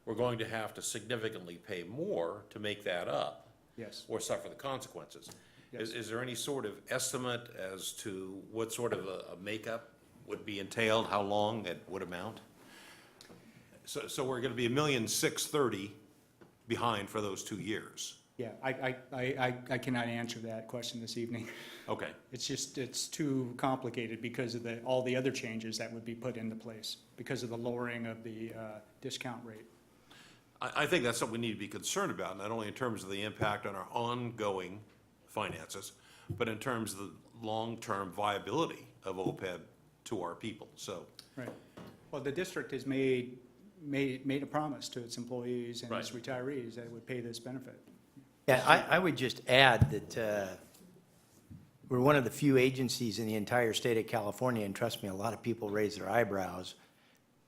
we're going to have to significantly pay more to make that up. Yes. Or suffer the consequences. Yes. Is there any sort of estimate as to what sort of a makeup would be entailed, how long it would amount? So we're gonna be $1,630,000 behind for those 2 years. Yeah, I cannot answer that question this evening. Okay. It's too complicated because of all the other changes that would be put into place, because of the lowering of the discount rate. I think that's something we need to be concerned about, not only in terms of the impact on our ongoing finances, but in terms of the long-term viability of OPEB to our people, so. Right. Well, the district has made a promise to its employees and its retirees that it would pay this benefit. Yeah, I would just add that we're one of the few agencies in the entire state of California, and trust me, a lot of people raise their eyebrows,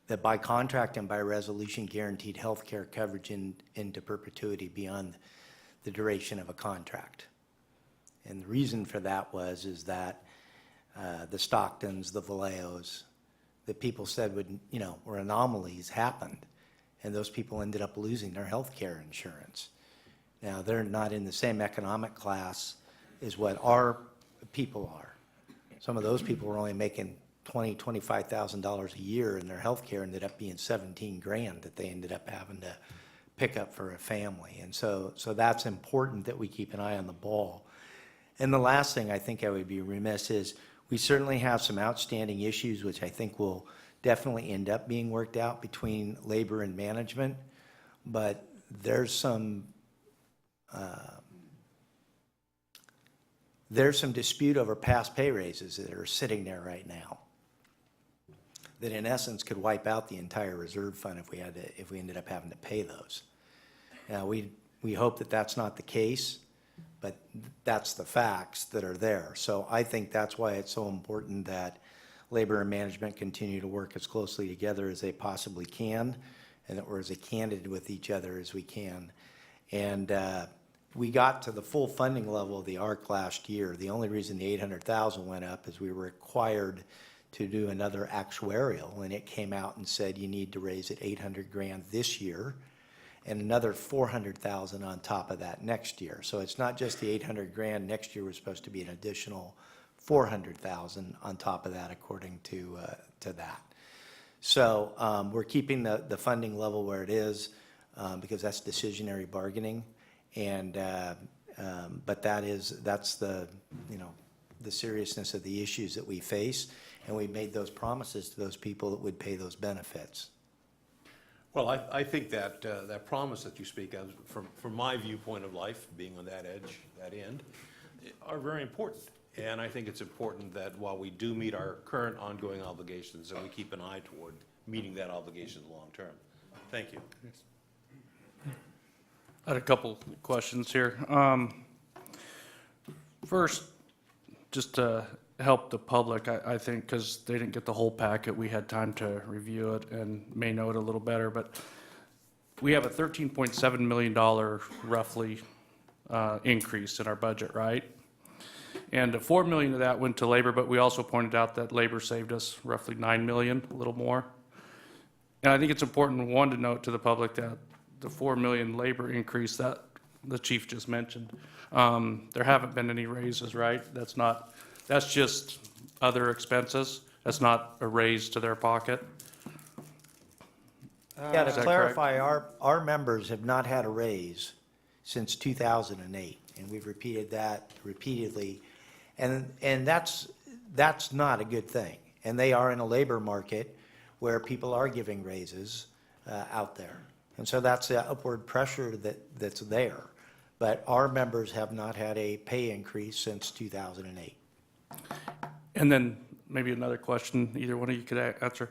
that by contract and by resolution guaranteed health care coverage into perpetuity beyond the duration of a contract. And the reason for that is that the Stocktons, the Vallejos, that people said were anomalies happened, and those people ended up losing their health care insurance. Now, they're not in the same economic class as what our people are. Some of those people were only making $25,000 a year, and their health care ended up being $17,000 that they ended up having to pick up for a family. And so that's important that we keep an eye on the ball. And the last thing I think I would be remiss is we certainly have some outstanding issues, which I think will definitely end up being worked out between labor and management, but there's some dispute over past pay raises that are sitting there right now that in essence could wipe out the entire reserve fund if we ended up having to pay those. Now, we hope that that's not the case, but that's the facts that are there. So I think that's why it's so important that labor and management continue to work as closely together as they possibly can, and that we're as candid with each other as we can. And we got to the full funding level of the ARC last year. The only reason the $800,000 went up is we were required to do another actuarial, and it came out and said you need to raise it $800,000 this year and another $400,000 on top of that next year. So it's not just the $800,000. Next year was supposed to be an additional $400,000 on top of that, according to that. So we're keeping the funding level where it is because that's decisionary bargaining. And But that's the, the seriousness of the issues that we face, and we made those promises to those people that would pay those benefits. Well, I think that, that promise that you speak of, from my viewpoint of life, being on that edge, that end, are very important. And I think it's important that while we do meet our current ongoing obligations, that we keep an eye toward meeting that obligation long-term. Thank you. I had a couple questions here. First, just to help the public, I think, because they didn't get the whole packet, we had time to review it and may know it a little better, but we have a $13.7 million roughly increase in our budget, right? And $4 million of that went to labor, but we also pointed out that labor saved us roughly $9 million, a little more. And I think it's important, one, to note to the public that the $4 million labor increase that the chief just mentioned, there haven't been any raises, right? That's just other expenses. That's not a raise to their pocket. Yeah, to Is that clarify, our members have not had a raise since 2008, and we've repeated that repeatedly. And that's not a good thing. And they are in a labor market where people are giving raises out there. And so that's the upward pressure that's there. But our members have not had a pay increase since 2008. And then maybe another question, either one of you could answer.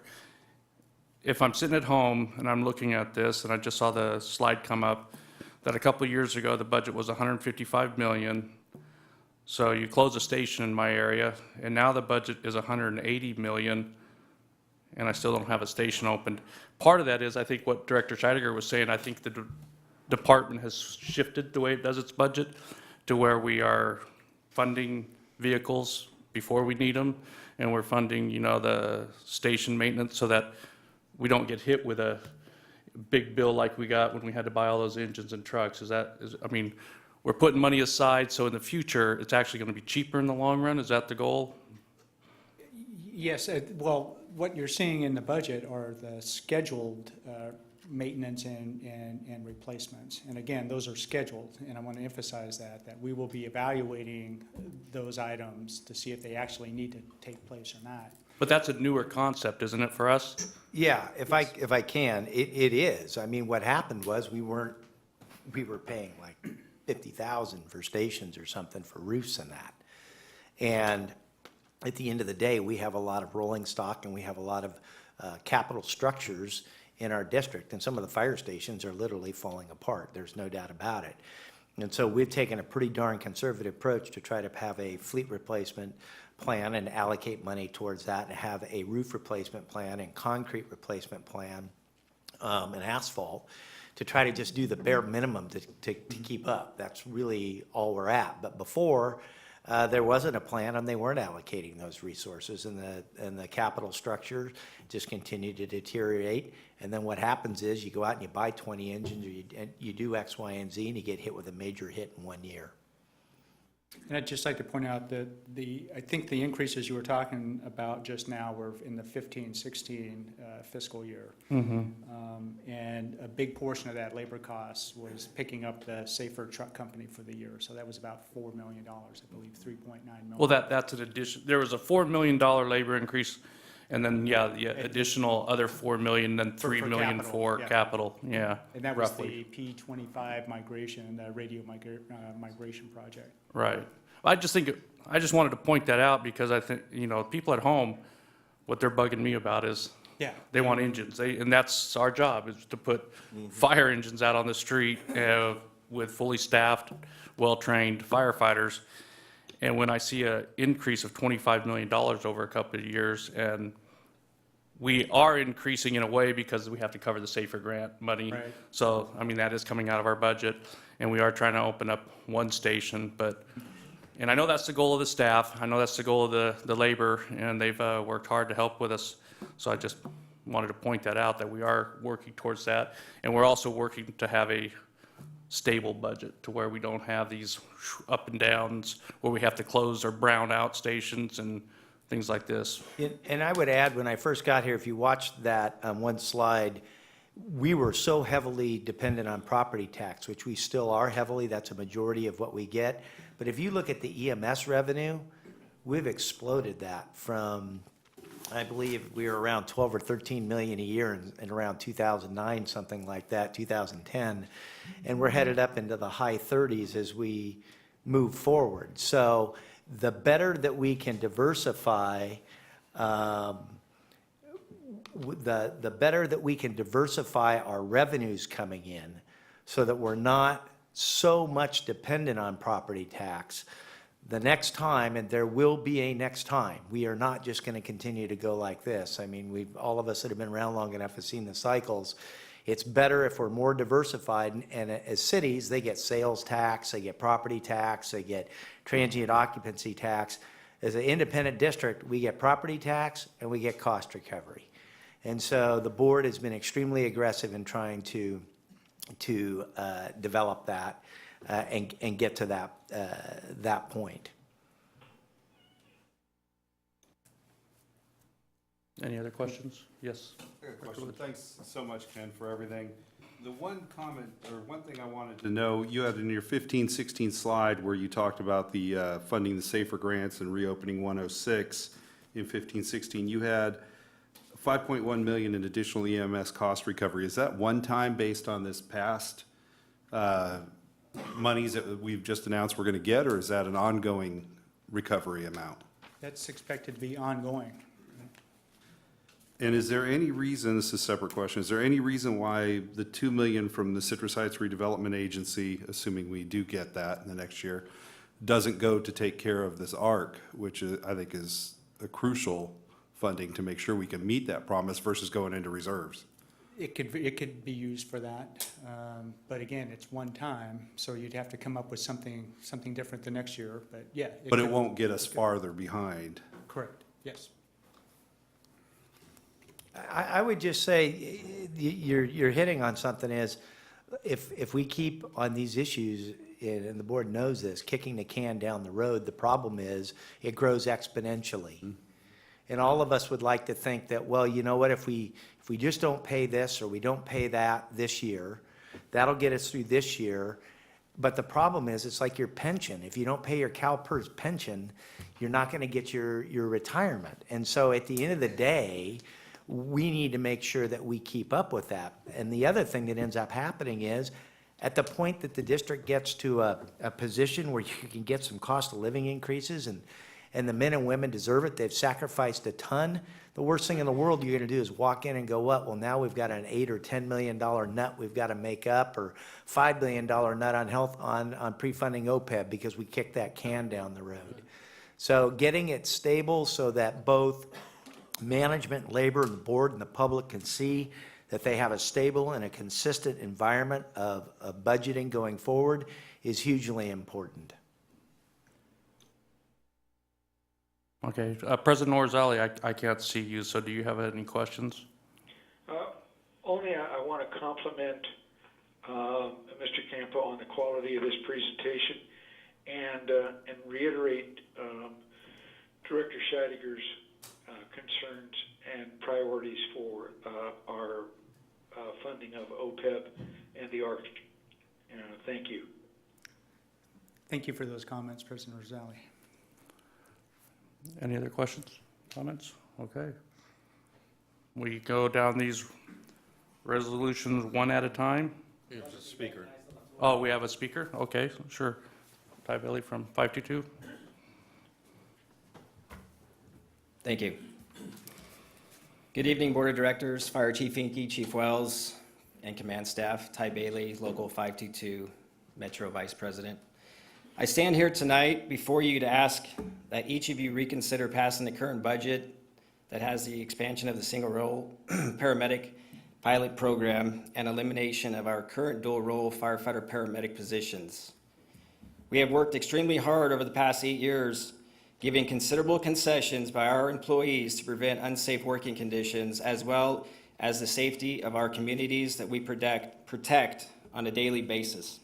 If I'm sitting at home and I'm looking at this, and I just saw the slide come up, that a couple of years ago, the budget was $155 million. So you close a station in my area, and now the budget is $180 million, and I still don't have a station opened. Part of that is, I think what Director Scheidegger was saying, I think the department has shifted the way it does its budget to where we are funding vehicles before we need them, and we're funding, the station maintenance so that we don't get hit with a big bill like we got when we had to buy all those engines and trucks. We're putting money aside, so in the future, it's actually going to be cheaper in the long run? Is that the goal? Yes, well, what you're seeing in the budget are the scheduled maintenance and replacements. And again, those are scheduled, and I want to emphasize that we will be evaluating those items to see if they actually need to take place or not. But that's a newer concept, isn't it, for us? Yeah, if I can, it is. I mean, what happened was we were paying like $50,000 for stations or something for roofs and that. And at the end of the day, we have a lot of rolling stock and we have a lot of capital structures in our district, and some of the fire stations are literally falling apart. There's no doubt about it. And so we've taken a pretty darn conservative approach to try to have a fleet replacement plan and allocate money towards that, and have a roof replacement plan and concrete replacement plan and asphalt, to try to just do the bare minimum to keep up. That's really all we're at. But before, there wasn't a plan, and they weren't allocating those resources, and the capital structure just continued to deteriorate. And then what happens is you go out and you buy 20 engines, or you do X, Y, and Z, and you get hit with a major hit in 1 year. And I'd just like to point out that I think the increases you were talking about just now were in the 15-16 fiscal year. And a big portion of that labor cost was picking up the Safer Truck Company for the year. So that was about $4 million, I believe, $3.9 million. Well, that's an addition. There was a $4 million labor increase, and then, the additional other $4 million, then $3 million capital, for yeah. capital, yeah, And that was roughly. the P25 migration, the radio migration project. Right. I just wanted to point that out because I think, people at home, what they're bugging me about is Yeah. they want engines. And that's our job, is to put fire engines out on the street with fully staffed, well-trained firefighters. And when I see an increase of $25 million over a couple of years, and we are increasing in a way because we have to cover the Safer Grant money. Right. So, that is coming out of our budget, and we are trying to open up one station, and I know that's the goal of the staff. I know that's the goal of the labor, and they've worked hard to help with us. So I just wanted to point that out, that we are working towards that. And we're also working to have a stable budget to where we don't have these up and downs where we have to close or brown out stations and things like this. And I would add, when I first got here, if you watched that one slide, we were so heavily dependent on property tax, which we still are heavily, that's a majority of what we get. But if you look at the EMS revenue, we've exploded that from, I believe we were around 12 or 13 million a year in around 2009, something like that, 2010. And we're headed up into the high 30s as we move forward. So the better that we can diversify, the better that we can diversify our revenues coming in so that we're not so much dependent on property tax, the next time, and there will be a next time, we are not just going to continue to go like this. I mean, all of us that have been around long enough have seen the cycles. It's better if we're more diversified, and as cities, they get sales tax, they get property tax, they get transient occupancy tax. As an independent district, we get property tax and we get cost recovery. And so the board has been extremely aggressive in trying to develop that and get to that point. Any other questions? Yes. I got a question. Thanks so much, Ken, for everything. The one comment, or one thing I wanted to know, you had in your 15-16 slide where you talked about the funding the SAFER grants and reopening 106 in 15-16. You had 5.1 million in additional EMS cost recovery. Is that one time based on this past monies that we've just announced we're going to get, or is that an ongoing recovery amount? That's expected to be ongoing. And is there any reason, this is a separate question, is there any reason why the 2 million from the Citrus Heights Redevelopment Agency, assuming we do get that in the next year, doesn't go to take care of this ARC, which I think is a crucial funding to make sure we can meet that promise versus going into reserves? It could be used for that, but again, it's one time, so you'd have to come up with something different the next year, but yeah. But it could- won't get us farther behind. Correct, yes. I would just say, you're hitting on something is, if we keep on these issues, and the board knows this, kicking the can down the road, the problem is it grows exponentially. And all of us would like to think that, well, you know what, if we just don't pay this or we don't pay that this year, that'll get us through this year. But the problem is, it's like your pension. If you don't pay your CalPERS pension, you're not going to get your retirement. And so at the end of the day, we need to make sure that we keep up with that. And the other thing that ends up happening is, at the point that the district gets to a position where you can get some cost of living increases, and the men and women deserve it, they've sacrificed a ton, the worst thing in the world you're gonna do is walk in and go, what? Well, now we've got an $8 or $10 million nut we've got to make up, or $5 billion nut on health, on pre-funding OPEB, because we kicked that can down the road. So getting it stable so that both management, labor, and the board and the public can see that they have a stable and a consistent environment of budgeting going forward is hugely important. Okay, President Orzali, I can't see you, so do you have any questions? Only I want to compliment Mr. Campo on the quality of this presentation and reiterate Director Scheidegger's concerns and priorities for our funding of OPEB and the ARC. Thank you. Thank you for those comments, President Rosali. Any other questions, comments? Okay. We go down these resolutions one at a time. It's a speaker. Oh, we have a speaker? Okay, sure. Ty Bailey from 522. Thank you. Good evening, Board of Directors, Fire Chief Inky, Chief Wells, and command staff. Ty Bailey, Local 522, Metro Vice President. I stand here tonight before you to ask that each of you reconsider passing the current budget that has the expansion of the single role paramedic pilot program and elimination of our current dual role firefighter paramedic positions. We have worked extremely hard over the past 8 years, giving considerable concessions by our employees to prevent unsafe working conditions, as well as the safety of our communities that we protect on a daily basis.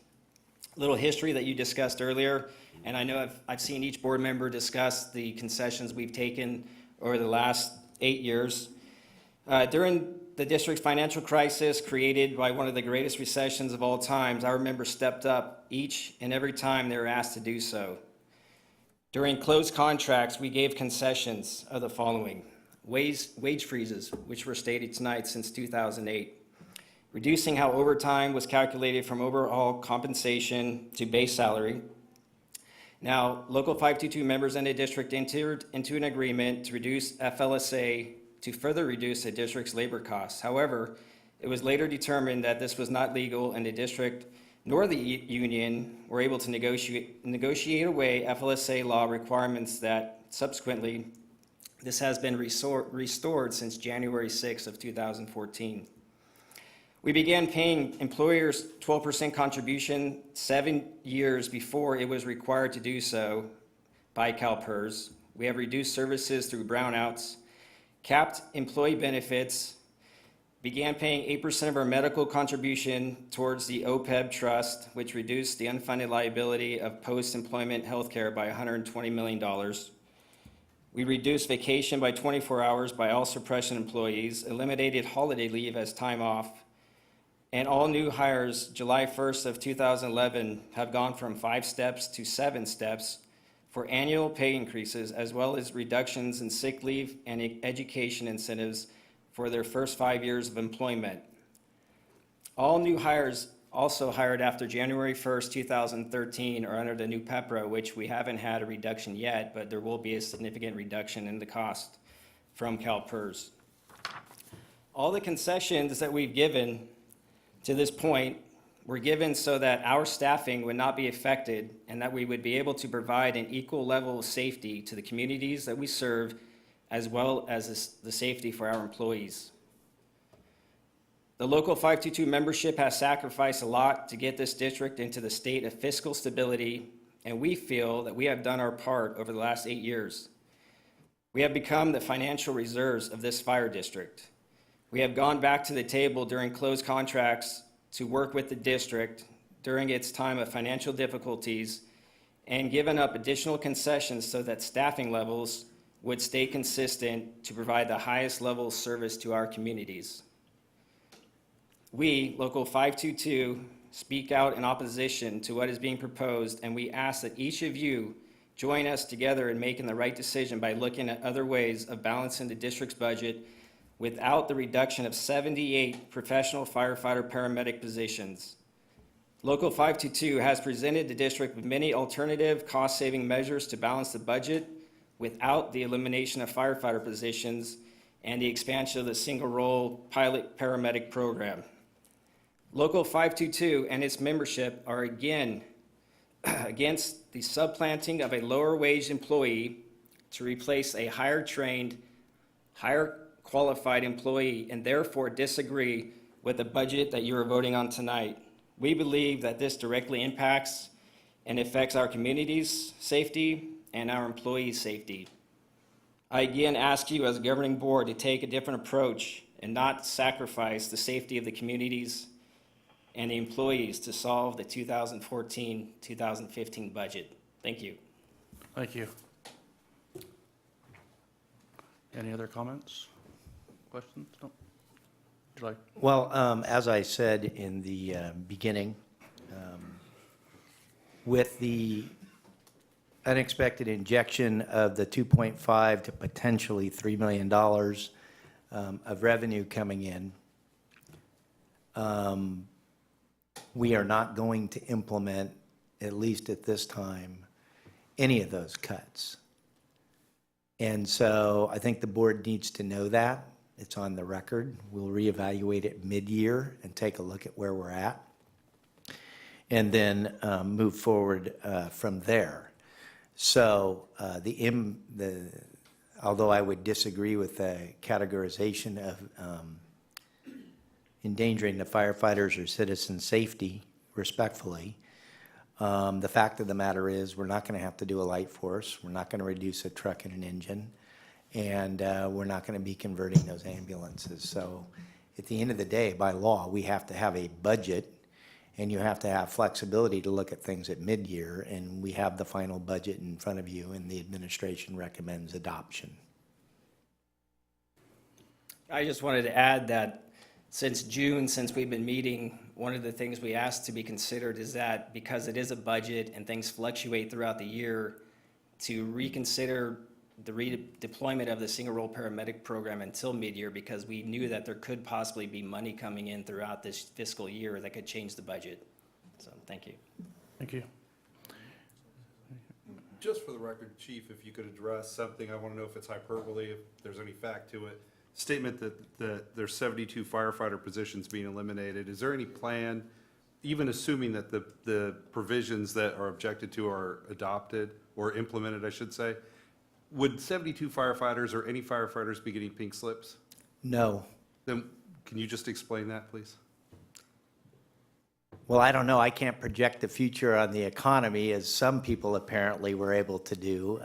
Little history that you discussed earlier, and I know I've seen each board member discuss the concessions we've taken over the last 8 years. During the district's financial crisis created by one of the greatest recessions of all times, our members stepped up each and every time they were asked to do so. During closed contracts, we gave concessions of the following: wage freezes, which were stated tonight since 2008, reducing how overtime was calculated from overall compensation to base salary. Now, Local 522 members in the district entered into an agreement to reduce FLSA to further reduce the district's labor costs. However, it was later determined that this was not legal, and the district nor the union were able to negotiate away FLSA law requirements. That subsequently, this has been restored since January 6th of 2014. We began paying employers 12% contribution 7 years before it was required to do so by CalPERS. We have reduced services through brownouts, capped employee benefits, began paying 8% of our medical contribution towards the OPEB trust, which reduced the unfunded liability of post-employment health care by $120 million. We reduced vacation by 24 hours by all suppression employees, eliminated holiday leave as time off, and all new hires July 1st of 2011 have gone from 5 steps to 7 steps for annual pay increases, as well as reductions in sick leave and education incentives for their first 5 years of employment. All new hires also hired after January 1st, 2013 are under the new PEPRA, which we haven't had a reduction yet, but there will be a significant reduction in the cost from CalPERS. All the concessions that we've given to this point were given so that our staffing would not be affected and that we would be able to provide an equal level of safety to the communities that we serve, as well as the safety for our employees. The Local 522 membership has sacrificed a lot to get this district into the state of fiscal stability, and we feel that we have done our part over the last 8 years. We have become the financial reserves of this fire district. We have gone back to the table during closed contracts to work with the district during its time of financial difficulties and given up additional concessions so that staffing levels would stay consistent to provide the highest level of service to our communities. We, Local 522, speak out in opposition to what is being proposed, and we ask that each of you join us together in making the right decision by looking at other ways of balancing the district's budget without the reduction of 78 professional firefighter paramedic positions. Local 522 has presented the district with many alternative cost-saving measures to balance the budget without the elimination of firefighter positions and the expansion of the single-role pilot paramedic program. Local 522 and its membership are again against the supplanting of a lower-wage employee to replace a higher-trained, higher qualified employee, and therefore disagree with the budget that you are voting on tonight. We believe that this directly impacts and affects our community's safety and our employees' safety. I again ask you as a governing board to take a different approach and not sacrifice the safety of the communities and the employees to solve the 2014-2015 budget. Thank you. Thank you. Any other comments? Questions? No? Would you like? Well, as I said in the beginning, with the unexpected injection of the 2.5 to potentially $3 million of revenue coming in, we are not going to implement, at least at this time, any of those cuts. And so I think the board needs to know that. It's on the record. We'll reevaluate it mid-year and take a look at where we're at, and then move forward from there. So although I would disagree with the categorization of endangering the firefighters or citizen safety, respectfully, the fact of the matter is we're not going to have to do a light force. We're not going to reduce a truck and an engine. And we're not going to be converting those ambulances. So at the end of the day, by law, we have to have a budget, and you have to have flexibility to look at things at mid-year, and we have the final budget in front of you, and the administration recommends adoption. I just wanted to add that since June, since we've been meeting, one of the things we asked to be considered is that because it is a budget and things fluctuate throughout the year, to reconsider the redeployment of the single role paramedic program until mid-year, because we knew that there could possibly be money coming in throughout this fiscal year that could change the budget. So, thank you. Thank you. Just for the record, Chief, if you could address something, I want to know if it's hyperbole, if there's any fact to it. Statement that there's 72 firefighter positions being eliminated. Is there any plan, even assuming that the provisions that are objected to are adopted or implemented, I should say, would 72 firefighters or any firefighters be getting pink slips? No. Then can you just explain that, please? Well, I don't know. I can't project the future on the economy, as some people apparently were able to do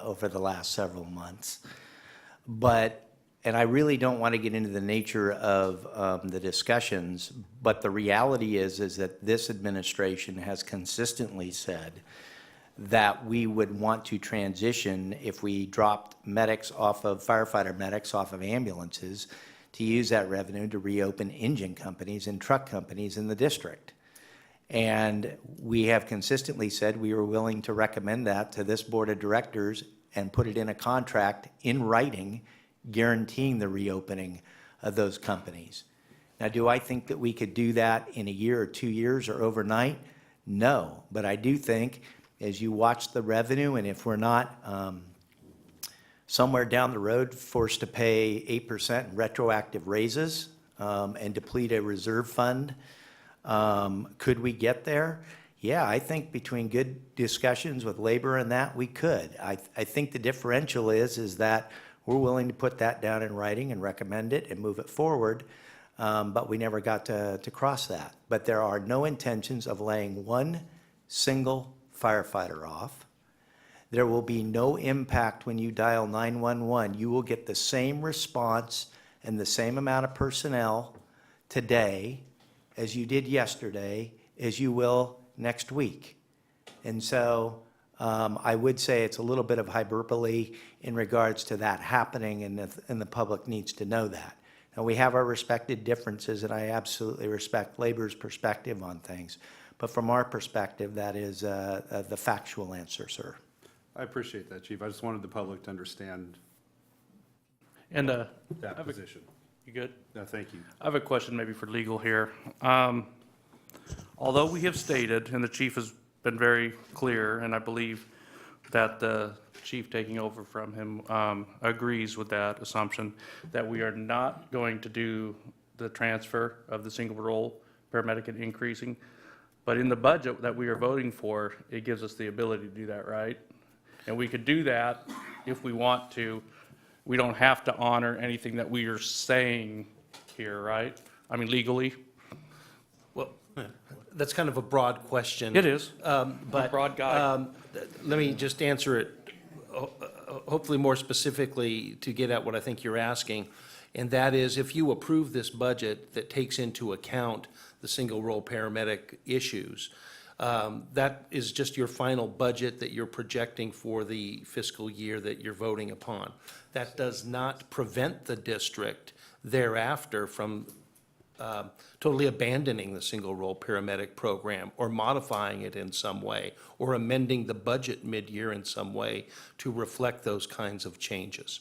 over the last several months. And I really don't want to get into the nature of the discussions, but the reality is that this administration has consistently said that we would want to transition, if we dropped medics off of, firefighter medics off of ambulances, to use that revenue to reopen engine companies and truck companies in the district. And we have consistently said we were willing to recommend that to this board of directors and put it in a contract in writing, guaranteeing the reopening of those companies. Now, do I think that we could do that in a year or 2 years or overnight? No, but I do think as you watch the revenue, and if we're not somewhere down the road forced to pay 8% retroactive raises and deplete a reserve fund, could we get there? Yeah, I think between good discussions with labor and that, we could. I think the differential is that we're willing to put that down in writing and recommend it and move it forward, but we never got to cross that. But there are no intentions of laying one single firefighter off. There will be no impact when you dial 911. You will get the same response and the same amount of personnel today as you did yesterday, as you will next week. And so I would say it's a little bit of hyperbole in regards to that happening, and the public needs to know that. Now, we have our respected differences, and I absolutely respect labor's perspective on things. But from our perspective, that is the factual answer, sir. I appreciate that, Chief. I just wanted the public to understand And that position. you good? No, thank you. I have a question maybe for legal here. Although we have stated, and the chief has been very clear, and I believe that the chief taking over from him agrees with that assumption, that we are not going to do the transfer of the single role paramedic and increasing. But in the budget that we are voting for, it gives us the ability to do that, right? And we could do that if we want to. We don't have to honor anything that we are saying here, right? I mean, legally. Well, that's kind of a broad question. It is. But broad guide. let me just answer it hopefully more specifically to get at what I think you're asking. And that is, if you approve this budget that takes into account the single role paramedic issues, that is just your final budget that you're projecting for the fiscal year that you're voting upon. That does not prevent the district thereafter from totally abandoning the single role paramedic program or modifying it in some way or amending the budget mid-year in some way to reflect those kinds of changes.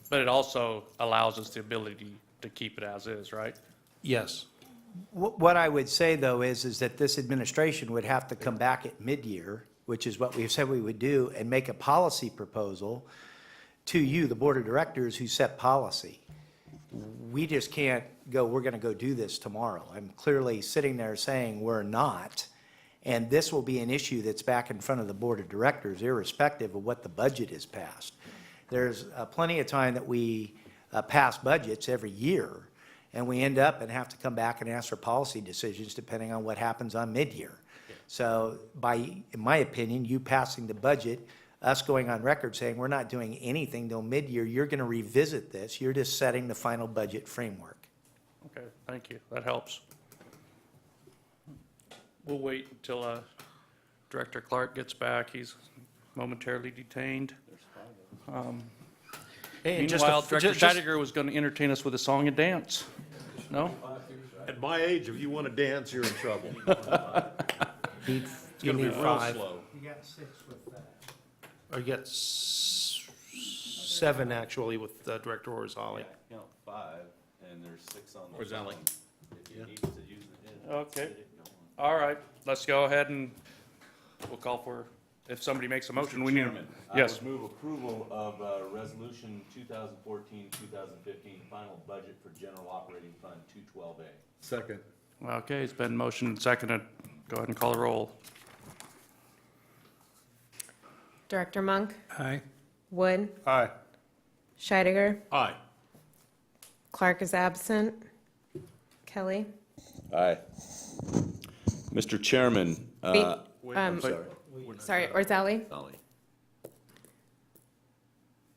But it also allows us the ability to keep it as is, right? Yes. What I would say, though, is that this administration would have to come back at mid-year, which is what we said we would do, and make a policy proposal to you, the board of directors, who set policy. We just can't go, we're going to go do this tomorrow. I'm clearly sitting there saying we're not, and this will be an issue that's back in front of the board of directors, irrespective of what the budget is passed. There's plenty of time that we pass budgets every year, and we end up and have to come back and ask for policy decisions depending on what happens on mid-year. So in my opinion, you passing the budget, us going on record saying we're not doing anything till mid-year, you're going to revisit this. You're just setting the final budget framework. Okay, thank you. That helps. We'll wait until Director Clark gets back. He's momentarily detained. And just a- Meanwhile, Director just- Scheidegger was going to entertain us with a song and dance. No? At my age, if you want to dance, you're in trouble. You gonna be need real 5. slow. Or you got 7, actually, with Director Orzali. Count 5, and there's 6 on the. Orzali. If you need to use it. Okay. All right, let's go ahead and we'll call for, if somebody makes a motion, we need. Chairman, Yes. I would move approval of Resolution 2014-2015, final budget for General Operating Fund 212A. Second. Okay, it's been motioned and seconded. Go ahead and call the roll. Director Monk? Aye. Wood? Aye. Scheidegger? Aye. Clark is absent. Kelly? Aye. Mr. Chairman, Sorry, Orzali?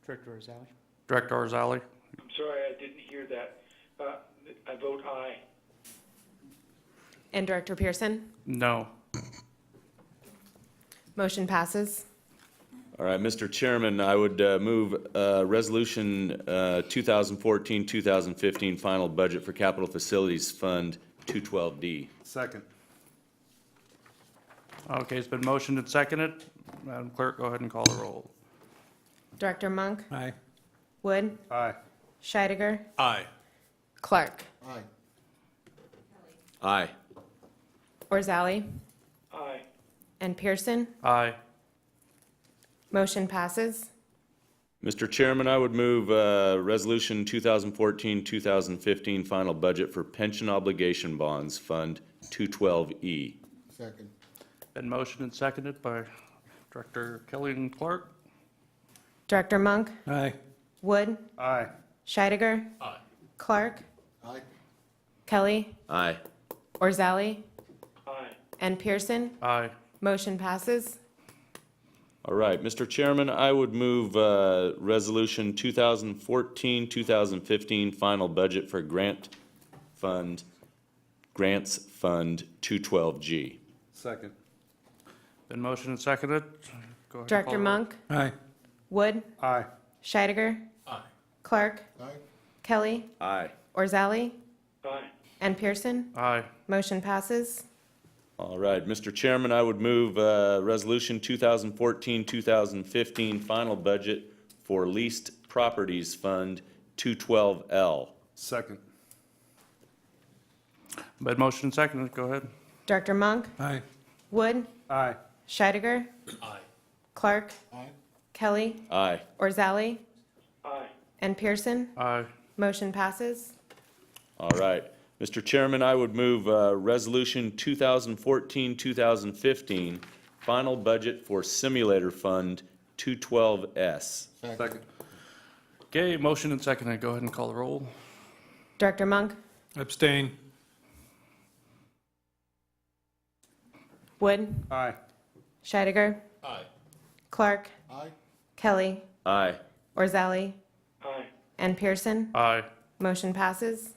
Director Orzali? Director Orzali? I'm sorry, I didn't hear that. I vote aye. And Director Pearson? No. Motion passes. all right, Mr. Chairman, I would move Resolution 2014-2015, final budget for Capital Facilities Fund 212D. Second. Okay, it's been motioned and seconded. Madam Clerk, go ahead and call the roll. Director Monk? Aye. Wood? Aye. Scheidegger? Aye. Clark? Aye. Aye. Orzali? Aye. And Pearson? Aye. Motion passes. Mr. Chairman, I would move Resolution 2014-2015, final budget for Pension Obligation Bonds Fund 212E. Second. Been motioned and seconded by Director Kelly and Clark. Director Monk? Aye. Wood? Aye. Scheidegger? Aye. Clark? Aye. Kelly? Aye. Orzali? Aye. And Pearson? Aye. Motion passes. All right, Mr. Chairman, I would move Resolution 2014-2015, final budget for Grants Fund 212G. Second. Been motioned and seconded. Go ahead and call Director the roll. Monk? Aye. Wood? Aye. Scheidegger? Aye. Clark? Aye. Kelly? Aye. Orzali? Aye. And Pearson? Aye. Motion passes. All right, Mr. Chairman, I would move Resolution 2014-2015, final budget for Leased Properties Fund 212L. Second. Been motioned and seconded. Go ahead. Director Monk? Aye. Wood? Aye. Scheidegger? Aye. Clark? Aye. Kelly? Aye. Orzali? Aye. And Pearson? Aye. Motion passes. All right. Mr. Chairman, I would move Resolution 2014-2015, final budget for Simulator Fund 212S. Second. Okay, motion and seconded. Go ahead and call the roll. Director Monk? Abstain. Wood? Aye. Scheidegger? Aye. Clark? Aye. Kelly? Aye. Orzali? Aye. And Pearson? Aye. Motion passes.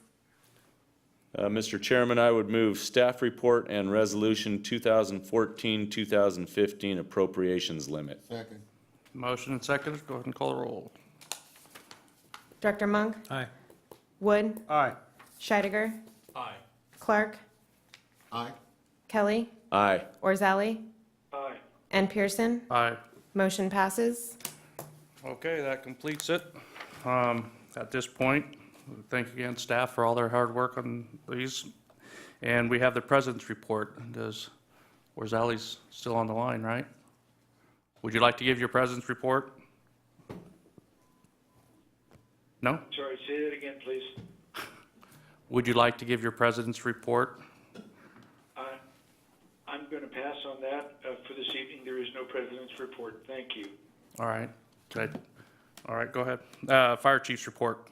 Mr. Chairman, I would move staff report and Resolution 2014-2015 appropriations limit. Second. Motion and seconded. Go ahead and call the roll. Director Monk? Aye. Wood? Aye. Scheidegger? Aye. Clark? Aye. Kelly? Aye. Orzali? Aye. And Pearson? Aye. Motion passes. Okay, that completes it. At this point, thank again staff for all their hard work on these. And we have the president's report. Orzali's still on the line, right? Would you like to give your president's report? No? Sorry, say that again, please. Would you like to give your president's report? I'm going to pass on that. For this evening, there is no president's report. Thank you. All right, good. All right, go ahead. Fire chief's report.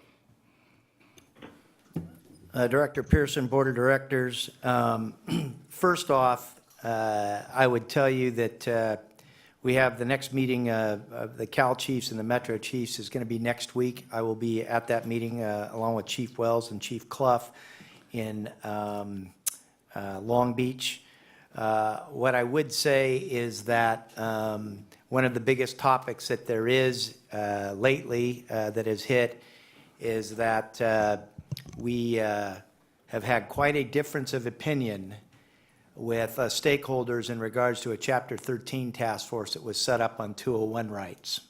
Director Pearson, Board of Directors. First off, I would tell you that we have the next meeting of the Cal Chiefs and the Metro Chiefs is going to be next week. I will be at that meeting along with Chief Wells and Chief Clough in Long Beach. What I would say is that One of the biggest topics that there is lately that has hit is that we have had quite a difference of opinion with stakeholders in regards to a Chapter 13 task force that was set up on 201 rights.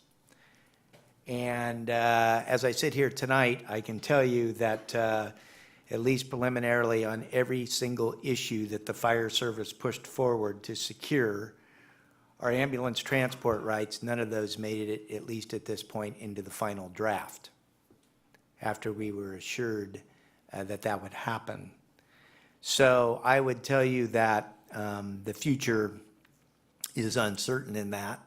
And as I sit here tonight, I can tell you that at least preliminarily on every single issue that the fire service pushed forward to secure our ambulance transport rights, none of those made it, at least at this point, into the final draft, after we were assured that that would happen. So I would tell you that the future is uncertain in that,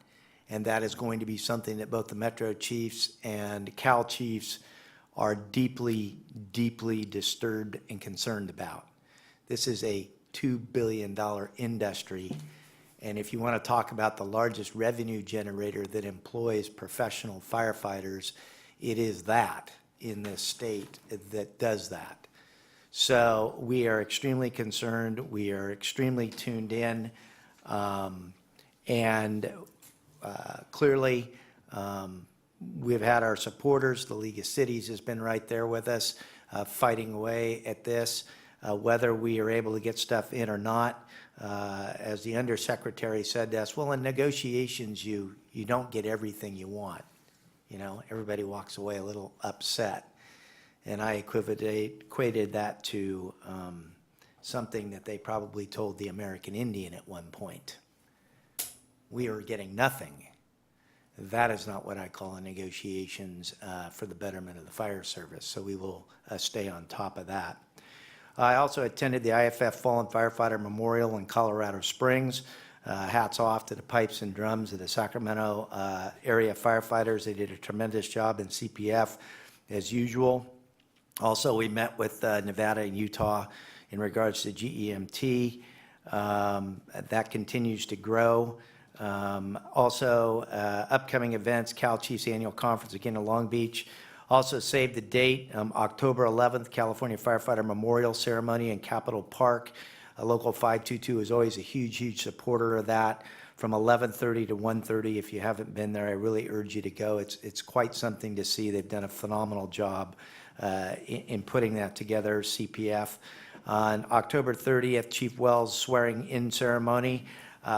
and that is going to be something that both the Metro chiefs and Cal chiefs are deeply, deeply disturbed and concerned about. This is a $2 billion industry, and if you want to talk about the largest revenue generator that employs professional firefighters, it is that in this state that does that. So we are extremely concerned, we are extremely tuned in, and clearly we've had our supporters. The League of Cities has been right there with us, fighting away at this. Whether we are able to get stuff in or not, as the Undersecretary said to us, well, in negotiations, you don't get everything you want. You know, everybody walks away a little upset. And I equated that to something that they probably told the American Indian at one point. We are getting nothing. That is not what I call a negotiations for the betterment of the fire service, so we will stay on top of that. I also attended the IFF Fallen Firefighter Memorial in Colorado Springs. Hats off to the pipes and drums of the Sacramento area firefighters. They did a tremendous job in CPF as usual. Also, we met with Nevada and Utah in regards to GEMT. That continues to grow. Also, upcoming events, Cal Chiefs Annual Conference again in Long Beach. Also save the date, October 11th, California Firefighter Memorial Ceremony in Capitol Park. Local 522 is always a huge, huge supporter of that. From 11:30 to 1:30, if you haven't been there, I really urge you to go. It's quite something to see. They've done a phenomenal job in putting that together, CPF. On October 30th, Chief Wells swearing-in ceremony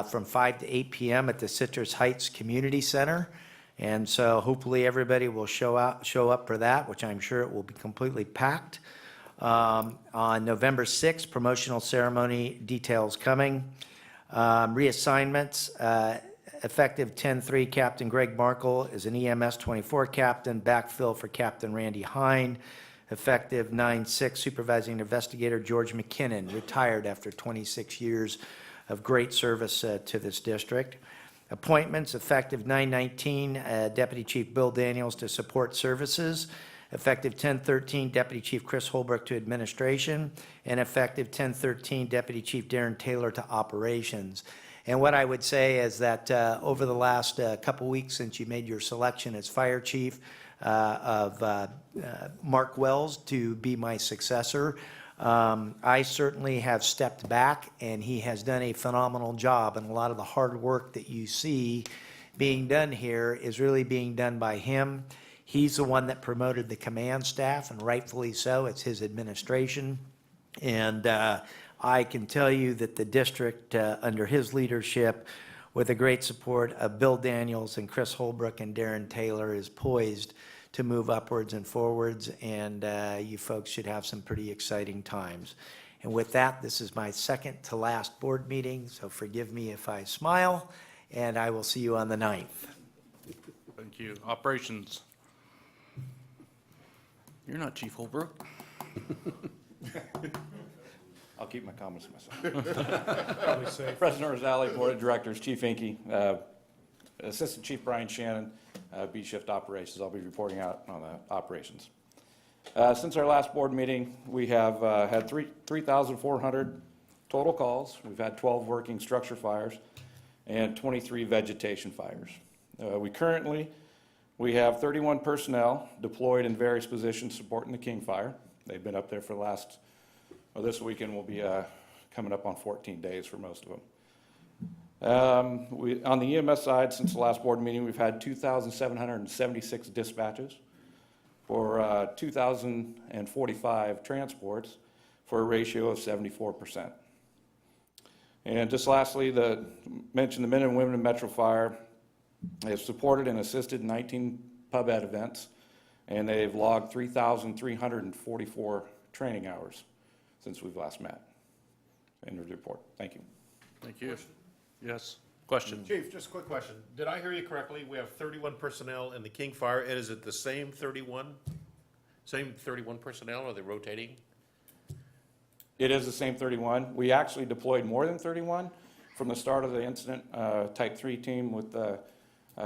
from 5 to 8 p.m. at the Citrus Heights Community Center. And so hopefully everybody will show up for that, which I'm sure it will be completely packed. On November 6th, promotional ceremony details coming. Reassignments, effective 10/3, Captain Greg Markle is an EMS 24 captain, backfill for Captain Randy Hine. Effective 9/6, supervising investigator George McKinnon, retired after 26 years of great service to this district. Appointments, effective 9/19, Deputy Chief Bill Daniels to support services. Effective 10/13, Deputy Chief Chris Holbrook to administration. And effective 10/13, Deputy Chief Darren Taylor to operations. And what I would say is that over the last couple weeks since you made your selection as fire chief of Mark Wells to be my successor, I certainly have stepped back, and he has done a phenomenal job, and a lot of the hard work that you see being done here is really being done by him. He's the one that promoted the command staff, and rightfully so. It's his administration. And I can tell you that the district, under his leadership, with the great support of Bill Daniels and Chris Holbrook and Darren Taylor, is poised to move upwards and forwards, and you folks should have some pretty exciting times. And with that, this is my second to last board meeting, so forgive me if I smile, and I will see you on the 9th. Thank you. Operations. You're not Chief Holbrook. I'll keep my comments to myself. President Orzali, Board of Directors, Chief Inky, Assistant Chief Brian Shannon, B Shift Operations. I'll be reporting out on the operations. Since our last board meeting, we have had 3,400 total calls. We've had 12 working structure fires and 23 vegetation fires. We have 31 personnel deployed in various positions supporting the King Fire. They've been up there for the last, well, this weekend will be coming up on 14 days for most of them. On the EMS side, since the last board meeting, we've had 2,776 dispatches for 2,045 transports for a ratio of 74%. And just lastly, mention the men and women of Metro Fire have supported and assisted 19 pub ed events, and they've logged 3,344 training hours since we've last met. End of the report. Thank you. Thank you. Yes, question? Chief, just a quick question. Did I hear you correctly? We have 31 personnel in the King Fire, and is it the same 31? Same 31 personnel, or are they rotating? It is the same 31. We actually deployed more than 31 from the start of the incident. Type 3 team with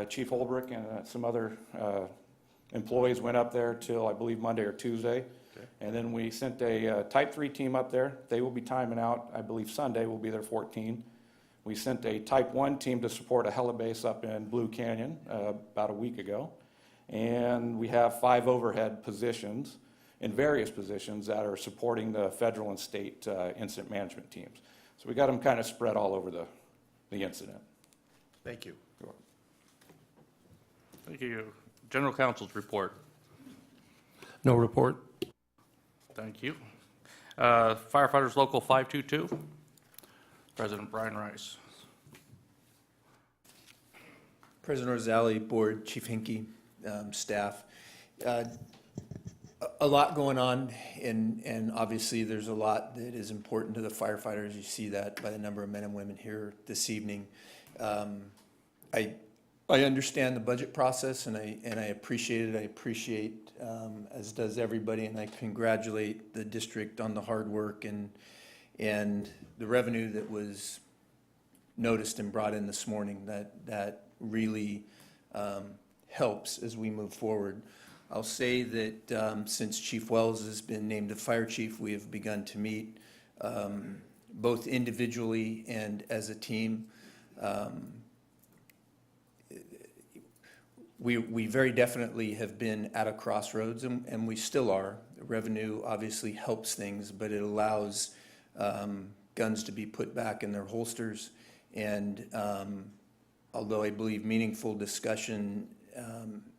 Chief Holbrook and some other employees went up there till, I believe, Monday or Tuesday. Okay. And then we sent a Type 3 team up there. They will be timing out, I believe Sunday will be their 14. We sent a Type 1 team to support a helibase up in Blue Canyon about a week ago. And we have 5 overhead positions in various positions that are supporting the federal and state incident management teams. So we got them kind of spread all over the incident. Thank you. You're welcome. Thank you. General Counsel's report. No report. Thank you. Firefighters Local 522, President Brian Rice. President Orzali, Board, Chief Hinkie, staff. A lot going on, and obviously there's a lot that is important to the firefighters. You see that by the number of men and women here this evening. I understand the budget process, and I appreciate it. I appreciate, as does everybody, and I congratulate the district on the hard work and the revenue that was noticed and brought in this morning. That really helps as we move forward. I'll say that since Chief Wells has been named the fire chief, we have begun to meet both individually and as a team. We very definitely have been at a crossroads, and we still are. Revenue obviously helps things, but it allows guns to be put back in their holsters. And although I believe meaningful discussion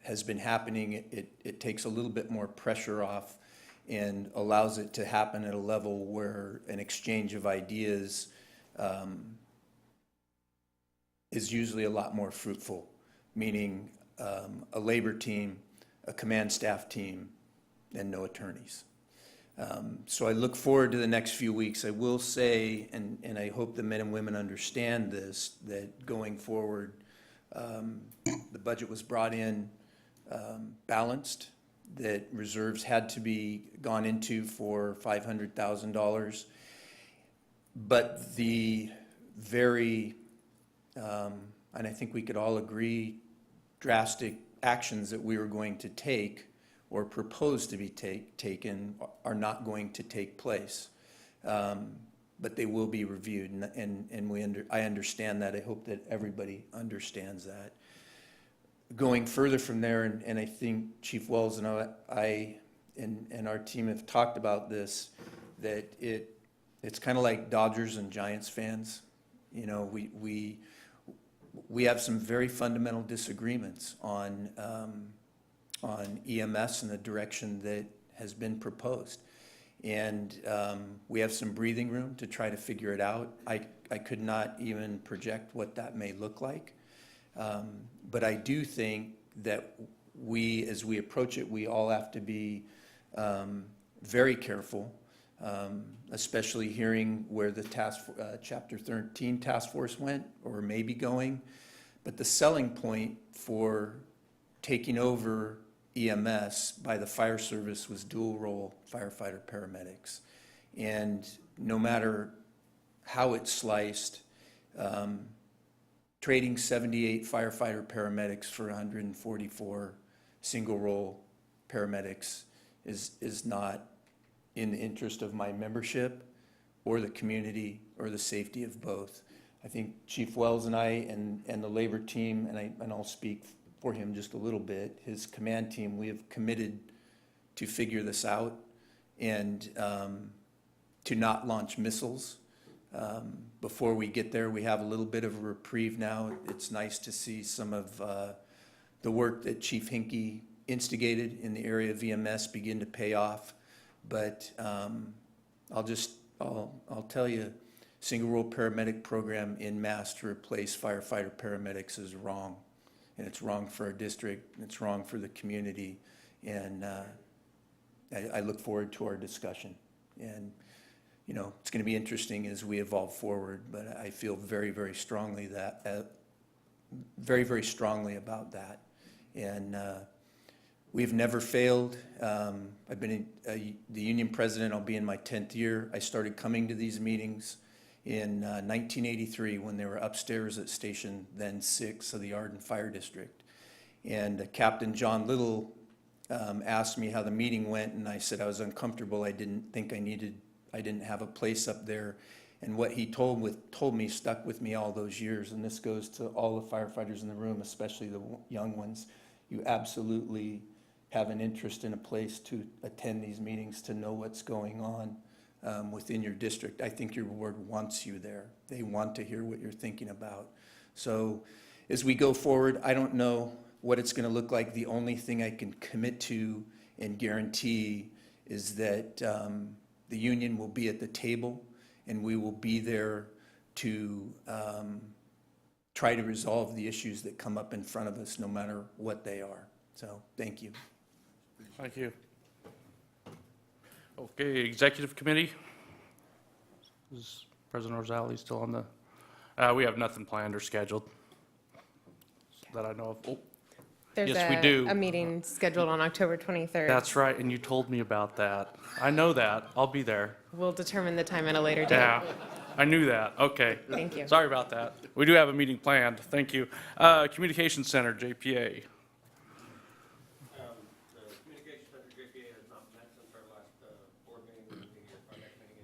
has been happening, it takes a little bit more pressure off and allows it to happen at a level where an exchange of ideas is usually a lot more fruitful, meaning a labor team, a command staff team, and no attorneys. So I look forward to the next few weeks. I will say, and I hope the men and women understand this, that going forward, the budget was brought in balanced, that reserves had to be gone into for $500,000. But the very, and I think we could all agree, drastic actions that we were going to take or propose to be taken are not going to take place. But they will be reviewed, and I understand that. I hope that everybody understands that. Going further from there, and I think Chief Wells and I and our team have talked about this, that it's kind of like Dodgers and Giants fans. You know, we have some very fundamental disagreements on EMS and the direction that has been proposed. And we have some breathing room to try to figure it out. I could not even project what that may look like. But I do think that as we approach it, we all have to be very careful, especially hearing where the Chapter 13 task force went or may be going. But the selling point for taking over EMS by the fire service was dual role firefighter paramedics. And no matter how it's sliced, trading 78 firefighter paramedics for 144 single role paramedics is not in the interest of my membership or the community or the safety of both. I think Chief Wells and I and the labor team, and I'll speak for him just a little bit, his command team, we have committed to figure this out and to not launch missiles before we get there. We have a little bit of a reprieve now. It's nice to see some of the work that Chief Hinkie instigated in the area of EMS begin to pay off. But I'll tell you, single role paramedic program in mass to replace firefighter paramedics is wrong. And it's wrong for our district, and it's wrong for the community. And I look forward to our discussion. And, you know, it's going to be interesting as we evolve forward, but I feel very, very strongly that, very, very strongly about that. And we've never failed. I've been the union president. I'll be in my 10th year. I started coming to these meetings in 1983 when they were upstairs at Station then 6 of the Arden Fire District. And Captain John Little asked me how the meeting went, and I said I was uncomfortable. I didn't think I didn't have a place up there. And what he told me stuck with me all those years. And this goes to all the firefighters in the room, especially the young ones. You absolutely have an interest in a place to attend these meetings, to know what's going on within your district. I think your ward wants you there. They want to hear what you're thinking about. So as we go forward, I don't know what it's going to look like. The only thing I can commit to and guarantee is that the union will be at the table, and we will be there to try to resolve the issues that come up in front of us, no matter what they are. So, thank you. Thank you. Okay, Executive Committee. Is President Orzali still on the? We have nothing planned or scheduled that I know of. Oh, There's yes, we do. a meeting scheduled on October 23rd. That's right, and you told me about that. I know that. I'll be there. We'll determine the time at a later date. Yeah, I knew that. Okay. Thank you. Sorry about that. We do have a meeting planned. Thank you. Communications Center, JPA. Communications Center, JPA has not met since our last board meeting. Our next meeting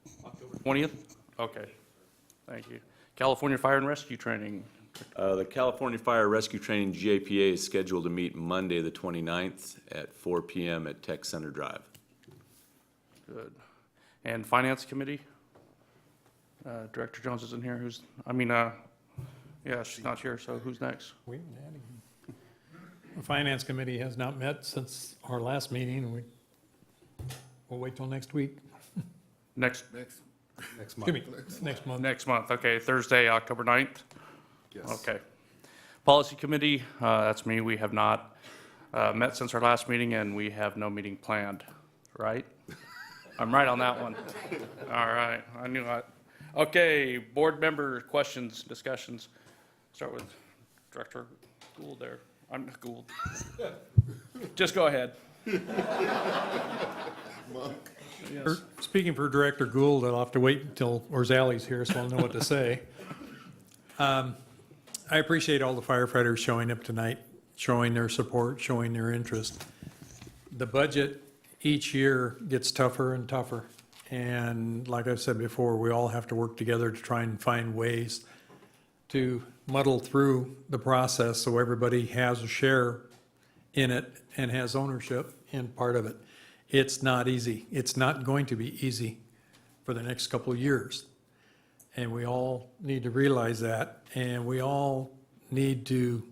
is October 20th? 20th? Okay. Thank you. California Fire and Rescue Training. The California Fire Rescue Training, GAPA, is scheduled to meet Monday, the 29th at 4 p.m. at Tech Center Drive. Good. And Finance Committee? Director Jones isn't here. Yeah, she's not here, so who's next? The Finance Committee has not met since our last meeting. We'll wait till next week. Next Excuse me, next month. Next month, okay, Thursday, October 9th? Yes. Okay. Policy Committee, that's me. We have not met since our last meeting, and we have no meeting planned, right? I'm right on that one. All right, I knew that. Okay, board member questions, discussions. Start with Director Gould there. I'm not Gould. Just go ahead. Speaking for Director Gould, I'll have to wait until Orzali's here, so I'll know what to say. I appreciate all the firefighters showing up tonight, showing their support, showing their interest. The budget each year gets tougher and tougher. And like I've said before, we all have to work together to try and find ways to muddle through the process so everybody has a share in it and has ownership in part of it. It's not easy. It's not going to be easy for the next couple of years. And we all need to realize that, and we all need to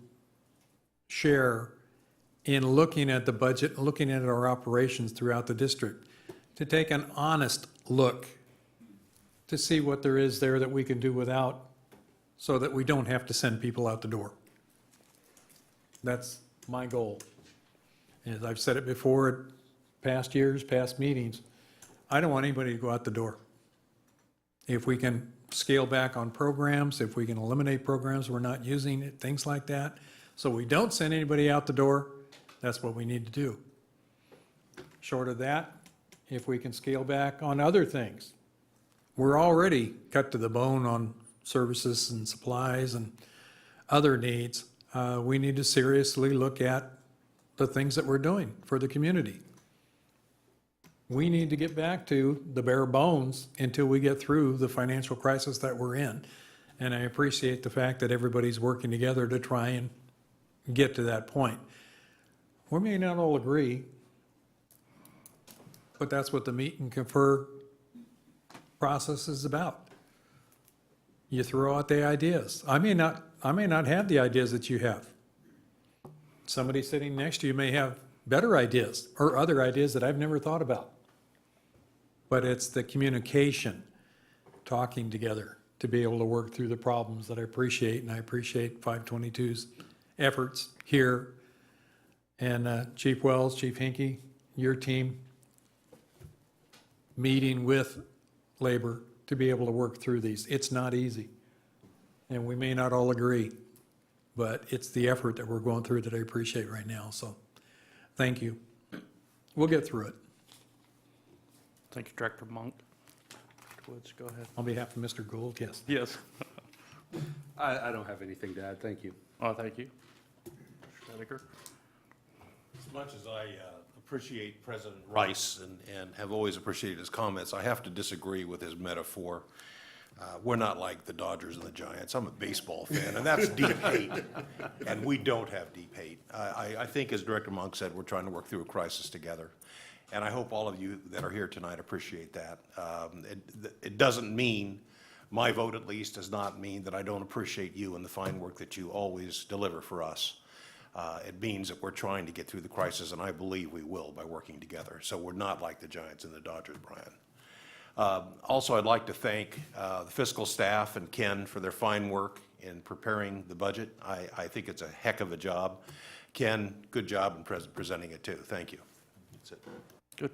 share in looking at the budget, looking at our operations throughout the district, to take an honest look to see what there is there that we can do without, so that we don't have to send people out the door. That's my goal. As I've said it before, at past years, past meetings, I don't want anybody to go out the door. If we can scale back on programs, if we can eliminate programs we're not using, things like that, so we don't send anybody out the door, that's what we need to do. Short of that, if we can scale back on other things. We're already cut to the bone on services and supplies and other needs. We need to seriously look at the things that we're doing for the community. We need to get back to the bare bones until we get through the financial crisis that we're in. And I appreciate the fact that everybody's working together to try and get to that point. We may not all agree, but that's what the meet and confer process is about. You throw out the ideas. I may not have the ideas that you have. Somebody sitting next to you may have better ideas or other ideas that I've never thought about. But it's the communication, talking together to be able to work through the problems that I appreciate, and I appreciate 522's efforts here. And Chief Wells, Chief Hinkie, your team, meeting with labor to be able to work through these. It's not easy, and we may not all agree, but it's the effort that we're going through that I appreciate right now, so thank you. We'll get through it. Thank you, Director Monk. Dr. Woods, go ahead. On behalf of Mr. Gould, yes. Yes. I don't have anything to add. Thank you. Oh, thank you. Mr. Dedeker. As much as I appreciate President Rice and have always appreciated his comments, I have to disagree with his metaphor. We're not like the Dodgers and the Giants. I'm a baseball fan, and that's deep hate, and we don't have deep hate. I think, as Director Monk said, we're trying to work through a crisis together, and I hope all of you that are here tonight appreciate that. It doesn't mean, my vote at least, does not mean that I don't appreciate you and the fine work that you always deliver for us. It means that we're trying to get through the crisis, and I believe we will by working together. So we're not like the Giants and the Dodgers, Brian. Also, I'd like to thank the fiscal staff and Ken for their fine work in preparing the budget. I think it's a heck of a job. Ken, good job in presenting it too. Thank you. That's it. Good.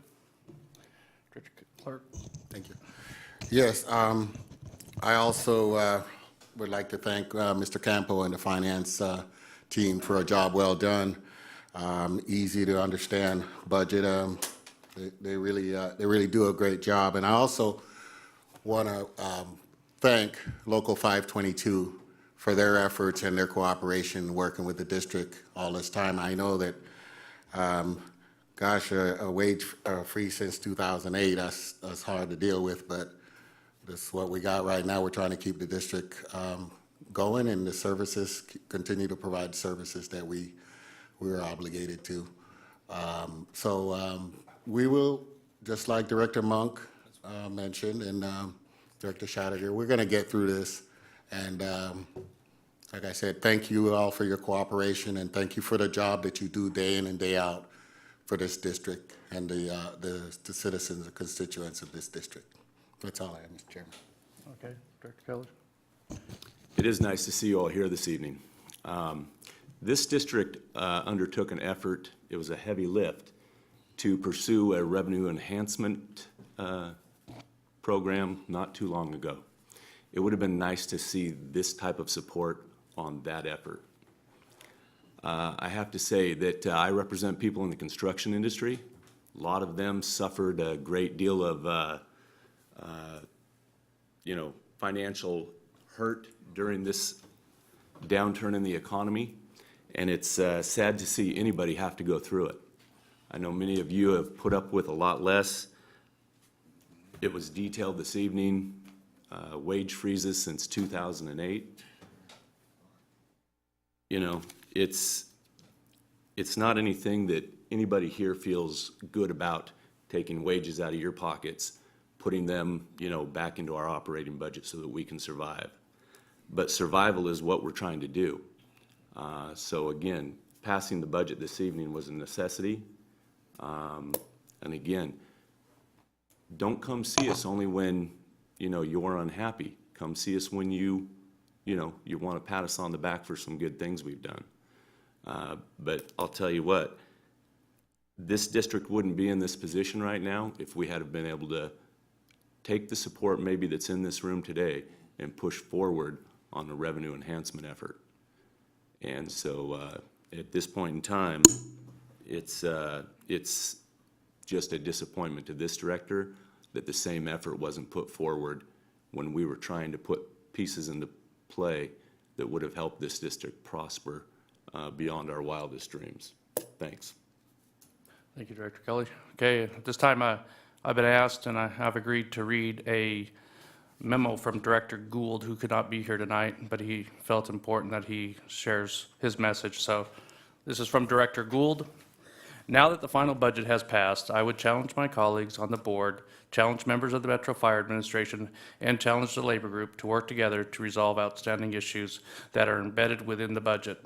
Director Clark. Thank you. Yes, I also would like to thank Mr. Campo and the finance team for a job well done. Easy to understand budget. They really do a great job. And I also want to thank Local 522 for their efforts and their cooperation working with the district all this time. I know that, a wage freeze since 2008, that's hard to deal with, but this is what we got right now. We're trying to keep the district going, and the services, continue to provide services that we're obligated to. We will, just like Director Monk mentioned and Director Shatterger, we're going to get through this. And like I said, thank you all for your cooperation, and thank you for the job that you do day in and day out for this district and the citizens and constituents of this district. That's all I have, Mr. Chairman. Okay, Director Kelly. It is nice to see you all here this evening. This district undertook an effort, it was a heavy lift, to pursue a revenue enhancement program not too long ago. It would have been nice to see this type of support on that effort. I have to say that I represent people in the construction industry. A lot of them suffered a great deal of financial hurt during this downturn in the economy, and it's sad to see anybody have to go through it. I know many of you have put up with a lot less. It was detailed this evening, wage freezes since 2008. It's not anything that anybody here feels good about, taking wages out of your pockets, putting them, back into our operating budget so that we can survive. But survival is what we're trying to do. So again, passing the budget this evening was a necessity. And again, don't come see us only when, you're unhappy. Come see us when you want to pat us on the back for some good things we've done. But I'll tell you what, this district wouldn't be in this position right now if we had been able to take the support maybe that's in this room today and push forward on the revenue enhancement effort. And so at this point in time, it's just a disappointment to this director that the same effort wasn't put forward when we were trying to put pieces into play that would have helped this district prosper beyond our wildest dreams. Thanks. Thank you, Director Kelly. Okay, at this time, I've been asked and I have agreed to read a memo from Director Gould, who could not be here tonight, but he felt important that he shares his message. So this is from Director Gould. Now that the final budget has passed, I would challenge my colleagues on the board, challenge members of the Metro Fire Administration, and challenge the labor group to work together to resolve outstanding issues that are embedded within the budget.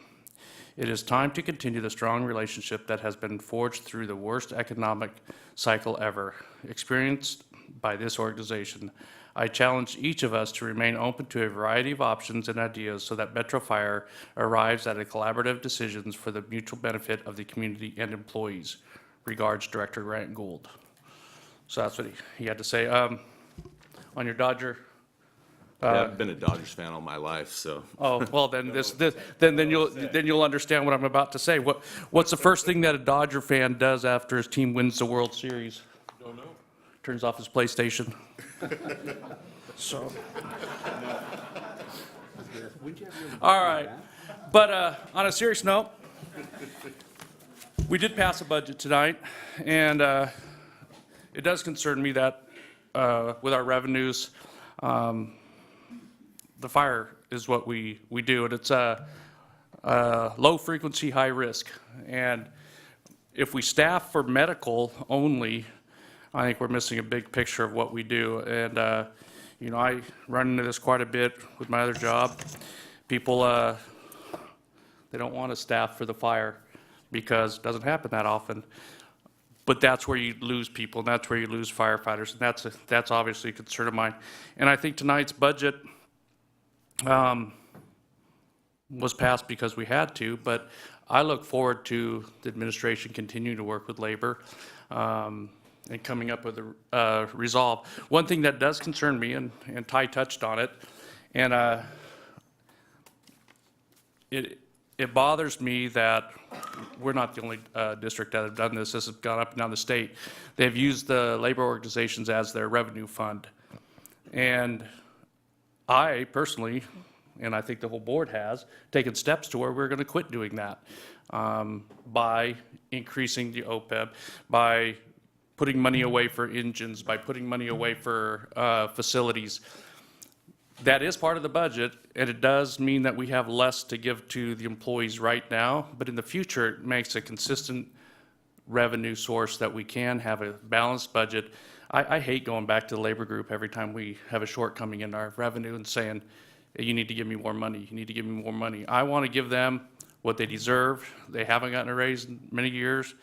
It is time to continue the strong relationship that has been forged through the worst economic cycle ever experienced by this organization. I challenge each of us to remain open to a variety of options and ideas so that Metro Fire arrives at a collaborative decisions for the mutual benefit of the community and employees. Regards, Director Grant Gould. So that's what he had to say. On your Dodger. Yeah, I've been a Dodgers fan all my life, so. Oh, well, then then you'll understand what I'm about to say. What's the first thing that a Dodger fan does after his team wins the World Series? Don't know. Turns off his PlayStation. So. All right, but on a serious note, we did pass a budget tonight, and it does concern me that with our revenues, the fire is what we do, and it's a low frequency, high risk. And if we staff for medical only, I think we're missing a big picture of what we do. And, you know, I run into this quite a bit with my other job. People, they don't want to staff for the fire because it doesn't happen that often. But that's where you lose people, and that's where you lose firefighters, and that's obviously a concern of mine. And I think tonight's budget was passed because we had to, but I look forward to the administration continuing to work with labor and coming up with a resolve. One thing that does concern me, and Ty touched on it, and it bothers me that we're not the only district that have done this. This has gone up and down the state. They've used the labor organizations as their revenue fund. And I personally, and I think the whole board has, taken steps to where we're going to quit doing that by increasing the OPEB, by putting money away for engines, by putting money away for facilities. That is part of the budget, and it does mean that we have less to give to the employees right now, but in the future, it makes a consistent revenue source that we can have a balanced budget. I hate going back to the labor group every time we have a shortcoming in our revenue and saying, you need to give me more money, you need to give me more money. I want to give them what they deserve. They haven't gotten a raise in many years,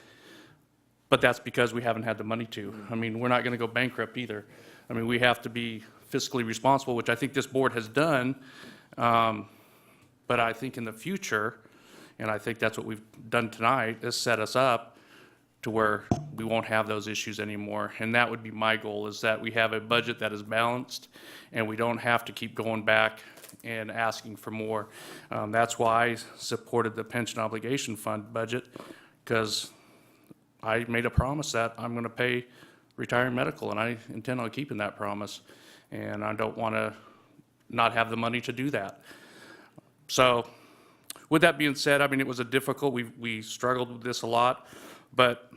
but that's because we haven't had the money to. I mean, we're not going to go bankrupt either. I mean, we have to be fiscally responsible, which I think this board has done, but I think in the future, and I think that's what we've done tonight, is set us up to where we won't have those issues anymore. And that would be my goal, is that we have a budget that is balanced and we don't have to keep going back and asking for more. That's why I supported the pension obligation fund budget, because I made a promise that I'm going to pay retiring medical, and I intend on keeping that promise. And I don't want to not have the money to do that. So with that being said, I mean, it was a difficult, we struggled with this a lot, but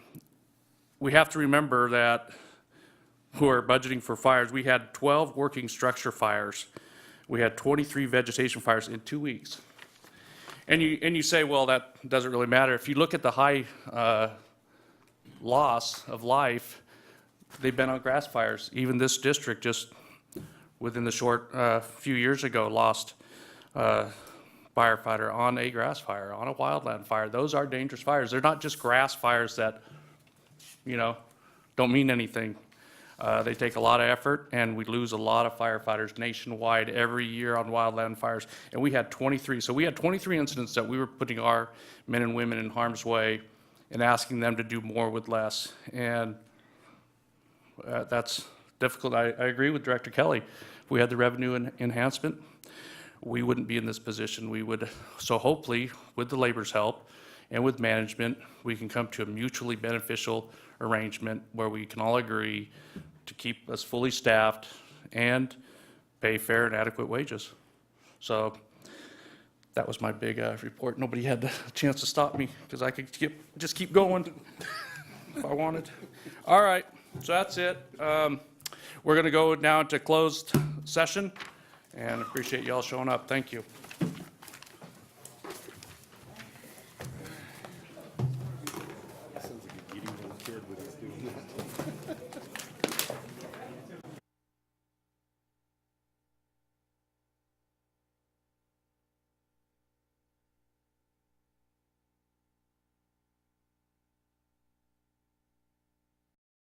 we have to remember that who are budgeting for fires, we had 12 working structure fires. We had 23 vegetation fires in 2 weeks. And you say, well, that doesn't really matter. If you look at the high loss of life, they've been on grass fires. Even this district just within the short few years ago lost a firefighter on a grass fire, on a wildland fire. Those are dangerous fires. They're not just grass fires that, you know, don't mean anything. They take a lot of effort, and we lose a lot of firefighters nationwide every year on wildland fires. And we had 23. So we had 23 incidents that we were putting our men and women in harm's way and asking them to do more with less. And that's difficult. I agree with Director Kelly. If we had the revenue enhancement, we wouldn't be in this position. We would, so hopefully, with the labor's help and with management, we can come to a mutually beneficial arrangement where we can all agree to keep us fully staffed and pay fair and adequate wages. So that was my big report. Nobody had a chance to stop me because I could just keep going if I wanted. All right, so that's it. We're going to go now into closed session, and appreciate you all showing up. Thank you. you.